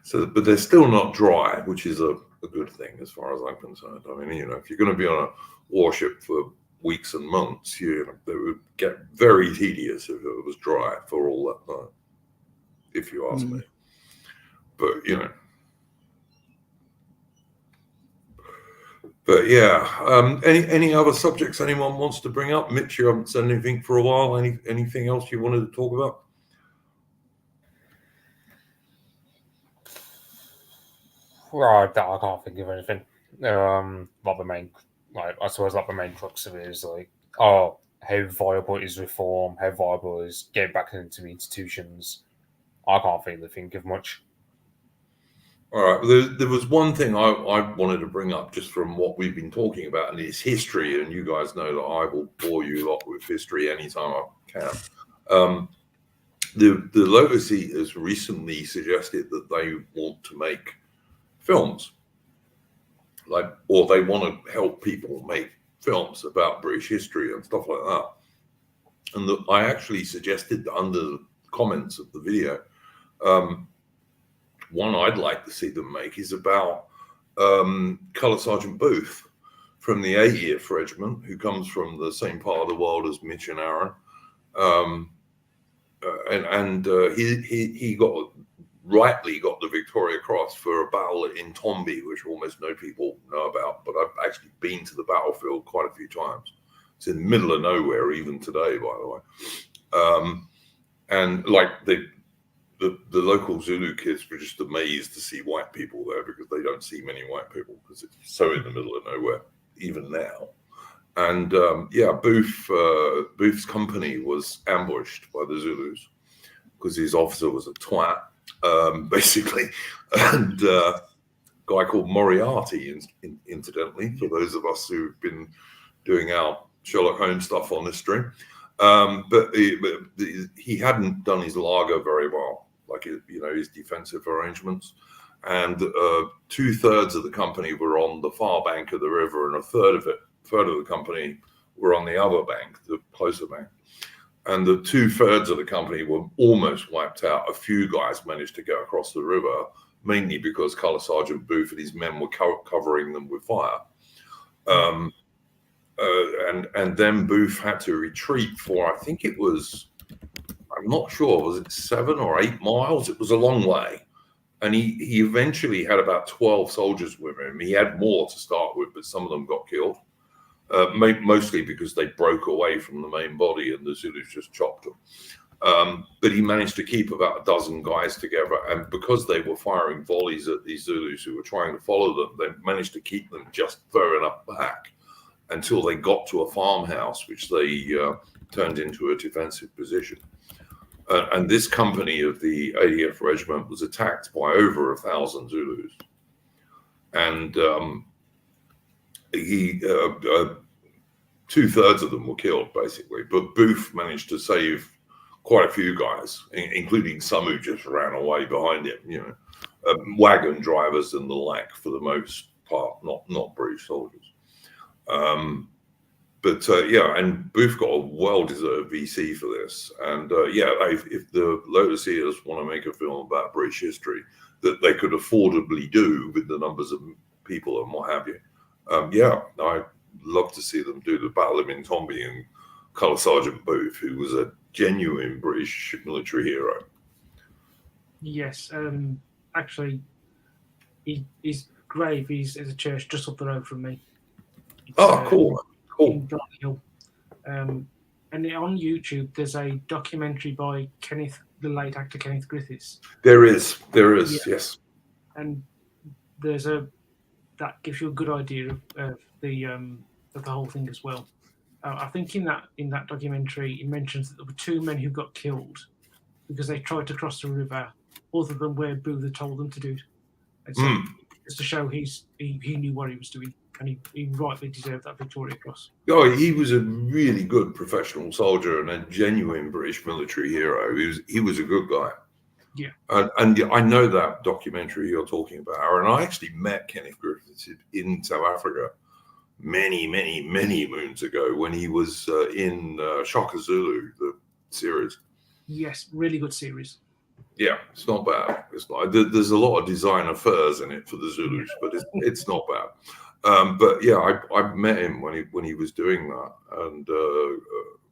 So, but they're still not dry, which is a good thing as far as I'm concerned. I mean, if you're going to be on a warship for weeks and months, it would get very tedious if it was dry for all that time, if you ask me. But, But yeah, any other subjects anyone wants to bring up? Mitch, you haven't said anything for a while. Anything else you wanted to talk about? Right, I can't think of anything. I suppose the main crux of it is how viable is reform, how viable is getting back into the institutions. I can't think of much. All right. There was one thing I wanted to bring up just from what we've been talking about, and it's history. And you guys know that I will bore you a lot with history anytime I can. The Legacy has recently suggested that they want to make films, or they want to help people make films about British history and stuff like that. And I actually suggested under the comments of the video. One I'd like to see them make is about Colour Sergeant Booth from the 80th Regiment, who comes from the same part of the world as Mitch and Aaron. He rightly got the Victoria Cross for a battle in Tomby, which almost no people know about, but I've actually been to the battlefield quite a few times. It's in the middle of nowhere even today, by the way. And the local Zulu kids were just amazed to see white people there because they don't see many white people because it's so in the middle of nowhere, even now. And Booth's company was ambushed by the Zulus because his officer was a twat, basically. And a guy called Moriarty, incidentally, for those of us who've been doing our Sherlock Holmes stuff on this stream. But he hadn't done his lager very well, his defensive arrangements. And 2/3 of the company were on the far bank of the river, and 1/3 of it third of the company were on the other bank, the closer bank. And the 2/3 of the company were almost wiped out. A few guys managed to get across the river, mainly because Colour Sergeant Booth and his men were covering them with fire. And then Booth had to retreat for, I think it was, I'm not sure, was it 7 or 8 miles? It was a long way. And he eventually had about 12 soldiers with him. He had more to start with, but some of them got killed. Mostly because they broke away from the main body and the Zulus just chopped them. But he managed to keep about a dozen guys together. And because they were firing volleys at these Zulus who were trying to follow them, they managed to keep them just far enough back until they got to a farmhouse, which they turned into a defensive position. And this company of the 80th Regiment was attacked by over 1,000 Zulus. And 2/3 of them were killed, basically. But Booth managed to save quite a few guys, including some who just ran away behind him, wagon drivers and the like, for the most part, not British soldiers. And Booth got a well-deserved VC for this. And if the Lotuseaters want to make a film about British history that they could affordably do with the numbers of people and what have you, I'd love to see them do the Battle of Intombi and Colour Sergeant Booth, who was a genuine British military hero. Yes, actually, his grave is a church just up the road from me. It's, Cool. In Dark Hill. And on YouTube, there's a documentary by the late actor Kenneth Griffiths. There is, yes. And that gives you a good idea of the whole thing as well. I think in that documentary, it mentions that there were 2 men who got killed because they tried to cross the river other than where Booth had told them to do. And so just to show he knew what he was doing, and he rightly deserved that Victoria Cross. Oh, he was a really good professional soldier and a genuine British military hero. He was a good guy. Yeah. And I know that documentary you're talking about, Aaron. I actually met Kenneth Griffiths in South Africa many, many, many moons ago when he was in Shaka Zulu, the series. Yes, really good series. Yeah, it's not bad. It's not. There's a lot of designer furs in it for the Zulus, but it's not bad. I met him when he was doing that and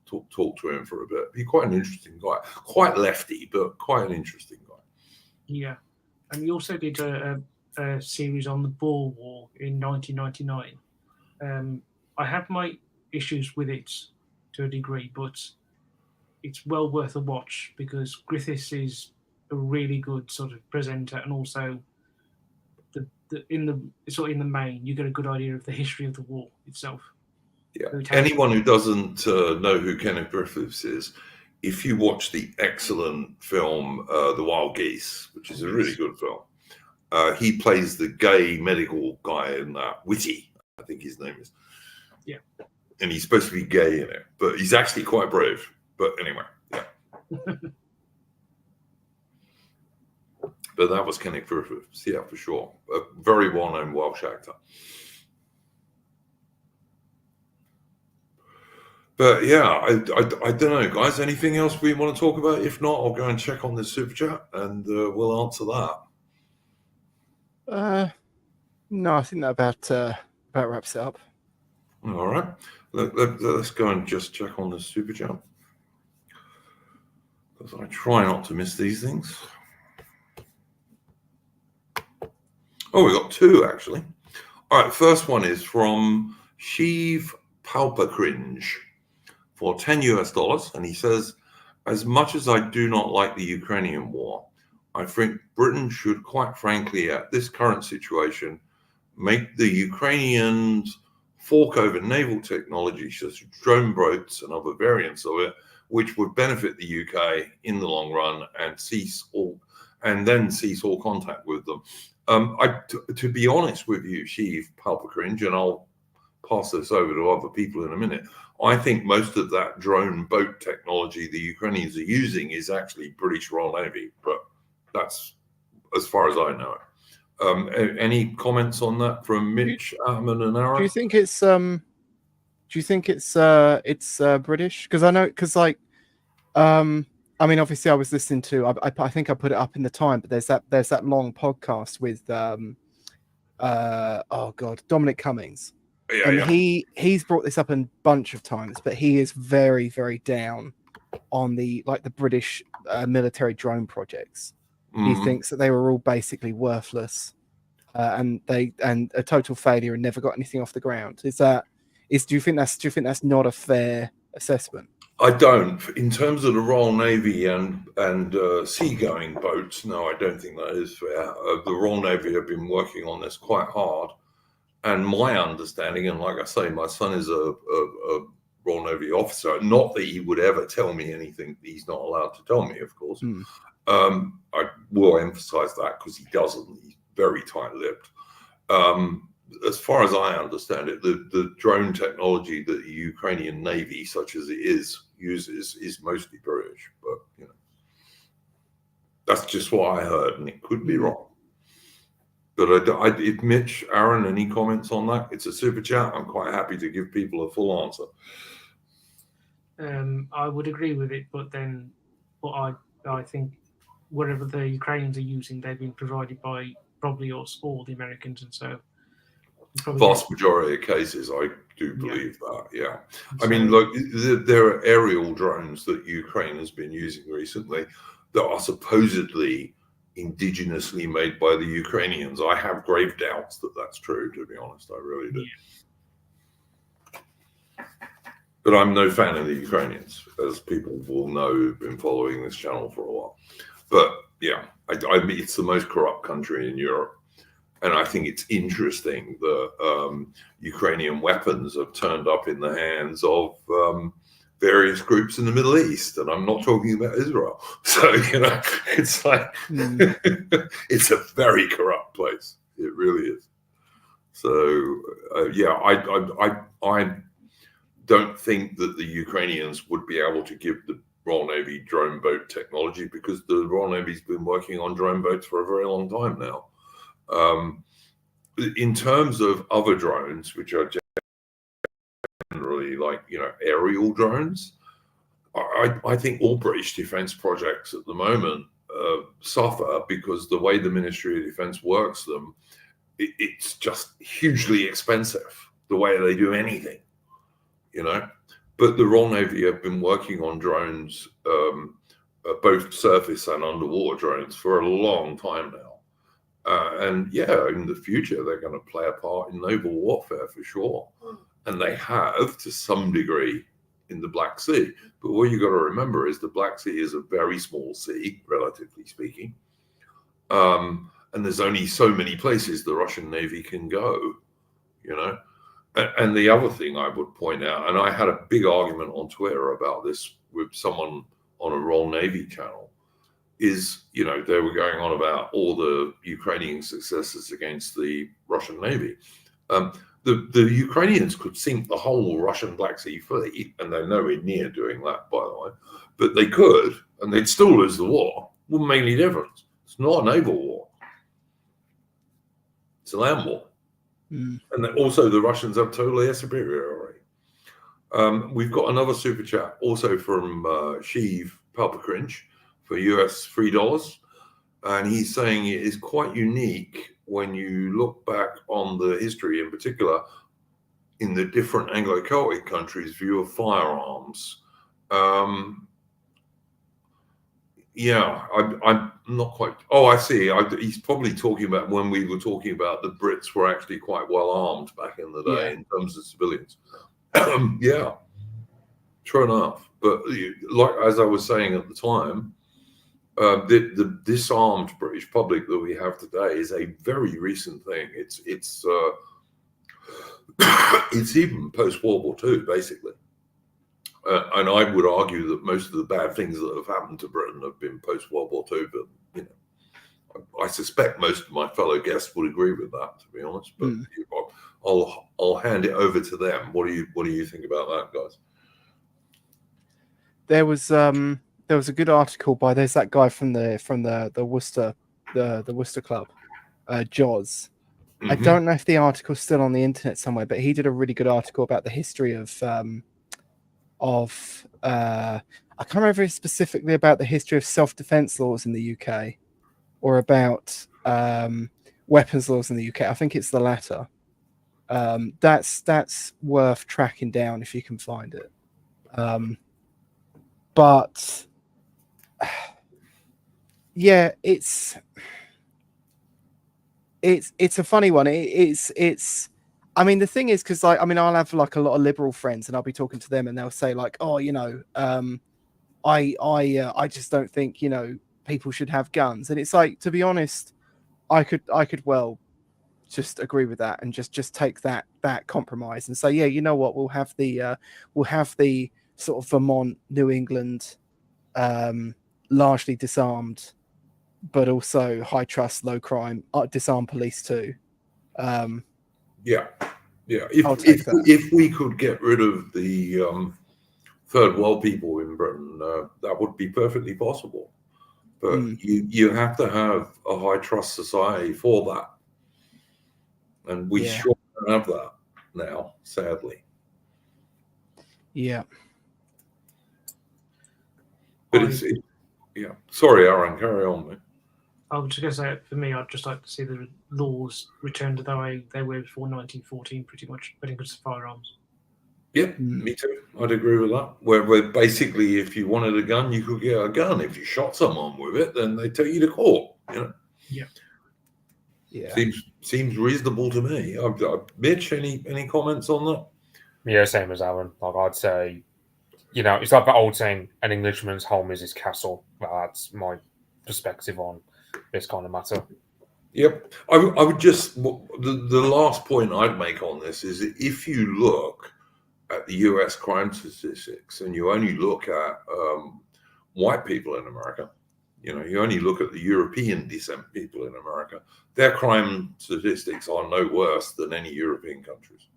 talked to him for a bit. He's quite an interesting guy, quite lefty, but quite an interesting guy. Yeah, and he also did a series on the Boer War in 1999. I have my issues with it to a degree, but it's well worth a watch because Griffiths is a really good sort of presenter, and also in the main, you get a good idea of the history of the war itself. Yeah. Anyone who doesn't know who Kenneth Griffiths is, if you watch the excellent film The Wild Geese, which is a really good film, he plays the gay medical guy in that. Whitty, I think his name is. Yeah. And he's supposed to be gay in it, but he's actually quite brave. But anyway, yeah. But that was Kenneth Griffiths, yeah, for sure. A very well-known Welsh actor. But yeah, I don't know, guys. Anything else we want to talk about? If not, I'll go and check on the super chat and we'll answer that. No, I think that about wraps it up. All right. Let's go and just check on the super chat. Because I try not to miss these things. Oh, we got 2 actually. All right, first one is from Sheev Palpacringe for $10 and he says, as much as I do not like the Ukrainian war, I think Britain should, quite frankly, at this current situation, make the Ukrainians fork over naval technology such as drone boats and other variants of it, which would benefit the UK in the long run and cease all contact with them. To be honest with you, Sheev Palpacringe, and I'll pass this over to other people in a minute, I think most of that drone boat technology the Ukrainians are using is actually British Royal Navy, but that's as far as I know it. Any comments on that from Mitch, Ahmed, and Aaron? Do you think it's Do you think it's British? Because I know, like, I mean, obviously, I was listening to. I think I put it up in the time, but there's that long podcast with oh god, Dominic Cummings, Yeah, and yeah. he's brought this up a bunch of times, but he is very, very down on the British military drone projects. He thinks that they were all basically worthless, and a total failure and never got anything off the ground. Do you think that's not a fair assessment? I don't. In terms of the Royal Navy and seagoing boats, no, I don't think that is fair. The Royal Navy have been working on this quite hard, and my understanding, and like I say, my son is a Royal Navy officer. Not that he would ever tell me anything that he's not allowed to tell me, of course. I will emphasize that because he doesn't. He's very tight-lipped. As far as I understand it, the drone technology that the Ukrainian Navy, such as it uses is mostly British. But you know, that's just what I heard, and it could be wrong. But if Mitch, Aaron, any comments on that? It's a super chat. I'm quite happy to give people a full answer. I would agree with it, but I think whatever the Ukrainians are using, they've been provided by probably or the Americans, and so vast majority of cases, I do believe that. Yeah, so, I mean, look, there are aerial drones that Ukraine has been using recently that are supposedly indigenously made by the Ukrainians. I have grave doubts that that's true, to be honest. I really do. But I'm no fan of the Ukrainians, as people will know who've been following this channel for a while. But yeah, I mean, it's the most corrupt country in Europe. And I think it's interesting that Ukrainian weapons have turned up in the hands of various groups in the Middle East. And I'm not talking about Israel. So, you know, it's like, it's a very corrupt place. It really is. So, yeah, I don't think that the Ukrainians would be able to give the Royal Navy drone boat technology, because the Royal Navy's been working on drone boats for a very long time now. In terms of other drones, which are generally like, you know, aerial drones, I think all British defence projects at the moment suffer because the way the Ministry of Defence works them, it's just hugely expensive, the way they do anything, you know. But the Royal Navy have been working on drones, both surface and underwater drones, for a long time now. And yeah, in the future, they're going to play a part in naval warfare for sure. And they have to some degree in the Black Sea. But what you got to remember is the Black Sea is a very small sea, relatively speaking. And there's only so many places the Russian Navy can go, you know. And the other thing I would point out, and I had a big argument on Twitter about this with someone on a Royal Navy channel, is, you know, they were going on about all the Ukrainian successes against the Russian Navy. The Ukrainians could sink the whole Russian Black Sea fleet, and they're nowhere near doing that, by the way. But they could, and they'd still lose the war. Wouldn't make any difference. It's not a naval war. It's a land war. And also the Russians have total air superiority. We've got another super chat also from Sheev Palpacrinch for US $3. And he's saying it is quite unique when you look back on the history, in particular, in the different Anglo-Celtic countries' view of firearms. Yeah, I'm not quite. Oh, I see. He's probably talking about when we were talking about the Brits were actually quite well armed back in the day in terms of civilians. Yeah, true enough. But like as I was saying at the time, the disarmed British public that we have today is a very recent thing. It's it's even post World War II, basically. And I would argue that most of the bad things that have happened to Britain have been post World War II. But you know, I suspect most of my fellow guests would agree with that, to be honest. But I'll hand it over to them. What do you think about that, guys? There was a good article by there's that guy from the Worcester the Worcester Club, Jaws, I don't know if the article's still on the internet somewhere, but he did a really good article about the history of I can't remember if it's specifically about the history of self-defense laws in the UK or about weapons laws in the UK. I think it's the latter. That's worth tracking down if you can find it. But yeah, it's a funny one. It's I mean, the thing is, because like, I mean, I'll have like a lot of liberal friends and I'll be talking to them and they'll say like, oh, you know, I just don't think, you know, people should have guns. And it's like, to be honest, I could well just agree with that and just take that compromise and say, yeah, you know what, we'll have the sort of Vermont, New England, largely disarmed, but also high trust, low crime, disarmed police too. Yeah. If we could get rid of the third world people in Britain, that would be perfectly possible. But you have to have a high trust society for that, and we sure don't have that now, sadly. Yeah. But yeah. Sorry, Aaron, carry on, mate. I was just going to say, for me, I'd just like to see the laws returned to the way they were before 1914, pretty much, when it comes to firearms. Yep, me too. I'd agree with that. Where basically, if you wanted a gun, you could get a gun. If you shot someone with it, then they take you to court. You know. Yeah. Seems reasonable to me. Mitch, any comments on that? Yeah, same as Aaron. Like I'd say, you know, it's like the old saying, "An Englishman's home is his castle." That's my perspective on this kind of matter. Yep. I would just, the last point I'd make on this is that if you look at the US crime statistics and you only look at white people in America, you know, you only look at the European descent people in America, their crime statistics are no worse than any European countries.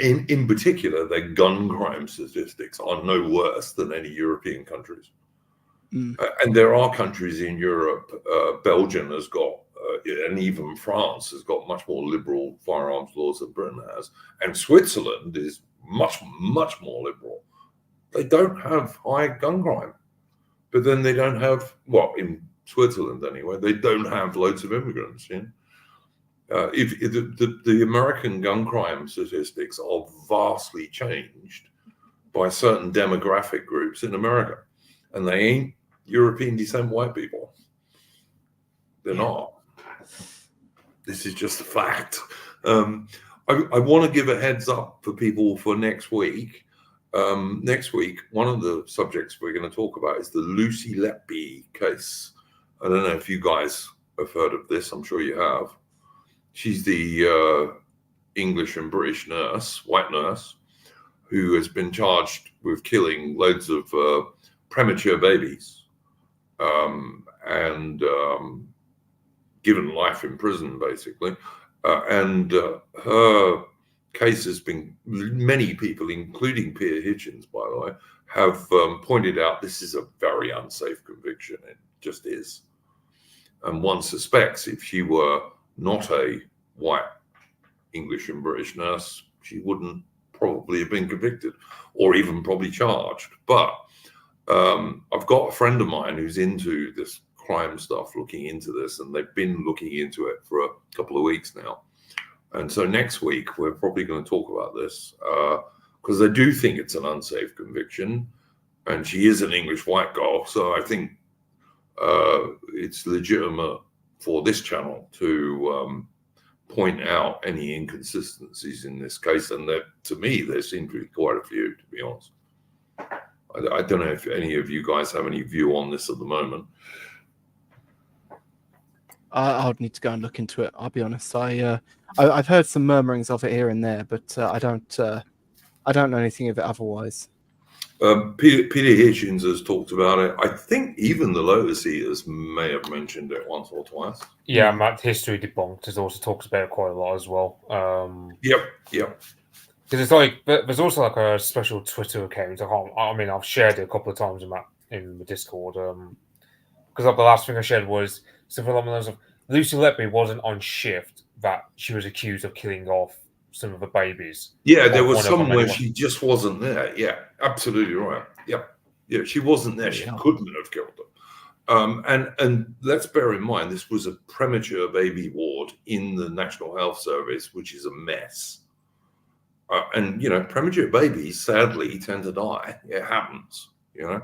In particular, their gun crime statistics are no worse than any European countries. And there are countries in Europe, Belgium has got, and even France has got much more liberal firearms laws than Britain has. And Switzerland is much, much more liberal. They don't have high gun crime. But then they don't have, well, in Switzerland anyway, they don't have loads of immigrants. You know? If the American gun crime statistics are vastly changed by certain demographic groups in America, and they ain't European descent white people. They're not. This is just a fact. I want to give a heads up for people for next week. Next week, one of the subjects we're going to talk about is the Lucy Letby case. I don't know if you guys have heard of this. I'm sure you have. She's the English and British nurse, white nurse, who has been charged with killing loads of premature babies and given life in prison, basically. And her case has been, many people, including Peter Hitchens, by the way, have pointed out this is a very unsafe conviction. It just is. And one suspects if she were not a white English and British nurse, she wouldn't probably have been convicted or even probably charged. But I've got a friend of mine who's into this crime stuff, looking into this, and they've been looking into it for a couple of weeks now. And so next week, we're probably going to talk about this because I do think it's an unsafe conviction, and she is an English white girl. So I think it's legitimate for this channel to point out any inconsistencies in this case. And that, to me, there seem to be quite a few, to be honest. I don't know if any of you guys have any view on this at the moment. I would need to go and look into it. I'll be honest. I've heard some murmurings of it here and there, but I don't know anything of it otherwise. Peter Hitchens has talked about it. I think even the Lotus Eaters may have mentioned it once or twice. Yeah, Matt History Debunked has also talked about it quite a lot as well. Yep. Because it's like, there's also like a special Twitter account. I mean, I've shared it a couple of times in the Discord. Because the last thing I shared was something along the lines of, Lucy Letby wasn't on shift that she was accused of killing off some of the babies. Yeah, there was One of them some where anyway. she just wasn't there. Yeah, absolutely right. Yeah, she wasn't there. She couldn't have killed them. And let's bear in mind, this was a premature baby ward in the National Health Service, which is a mess. And you know, premature babies sadly tend to die. It happens, you know.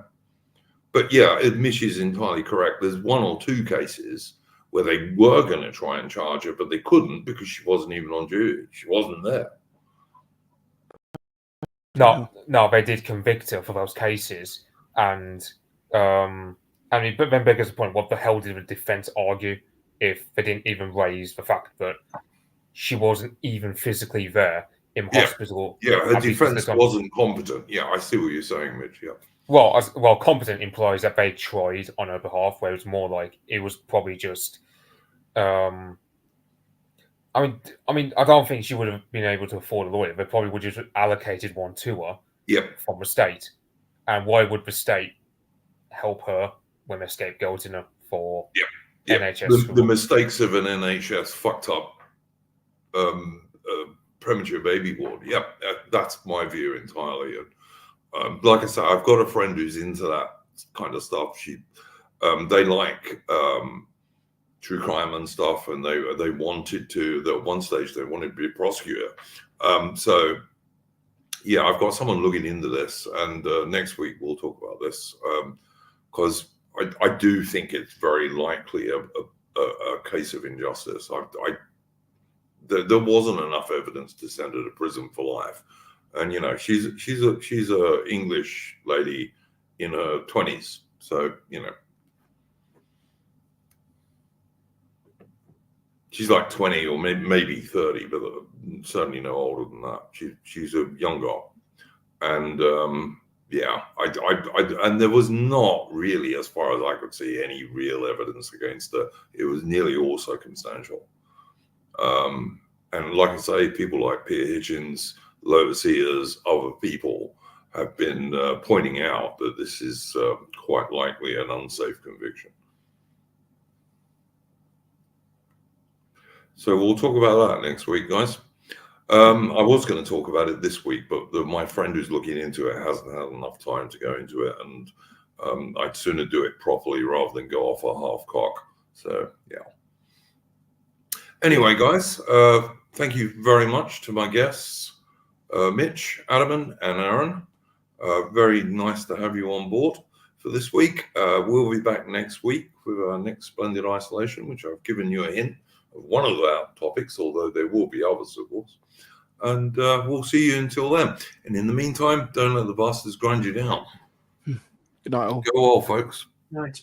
But yeah, Mish is entirely correct. There's one or two cases where they were going to try and charge her, but they couldn't because she wasn't even on duty. She wasn't there. No, they did convict her for those cases, and I mean, but then beggars the point: what the hell did the defense argue if they didn't even raise the fact that she wasn't even physically there in hospital? Yeah, her defense wasn't competent. Yeah, I see what you're saying, Mitch. Yeah. Well, competent implies that they tried on her behalf, where it's more like it was probably just. I mean, I don't think she would have been able to afford a lawyer. They probably would have just allocated one to her from the state. And why would the state help her when they're scapegoating her for NHS? The mistakes of an NHS fucked up premature baby ward. Yeah, that's my view entirely. And like I said, I've got a friend who's into that kind of stuff. They like true crime and stuff, and they wanted to. At one stage, they wanted to be a prosecutor. So yeah, I've got someone looking into this, and next week we'll talk about this because I do think it's very likely a case of injustice. There wasn't enough evidence to send her to prison for life, and you know she's a English lady in her 20s, so you know. She's like 20 or maybe 30, but certainly no older than that. She's a young girl, and yeah, and there was not really, as far as I could see, any real evidence against her. It was nearly all circumstantial. And like I say, people like Peter Hitchens, Lotus, other people have been pointing out that this is quite likely an unsafe conviction. So we'll talk about that next week, guys. I was going to talk about it this week, but my friend who's looking into it hasn't had enough time to go into it, and I'd sooner do it properly rather than go off a half cock. So yeah. Anyway, guys, thank you very much to my guests, Mitch, Adaman, and Aaron. Very nice to have you on board for this week. We'll be back next week with our next Splendid Isolation, which I've given you a hint of one of our topics, although there will be others, of course. And we'll see you until then. And in the meantime, don't let the bastards grind you down. Good night, all. Go all, folks. Right.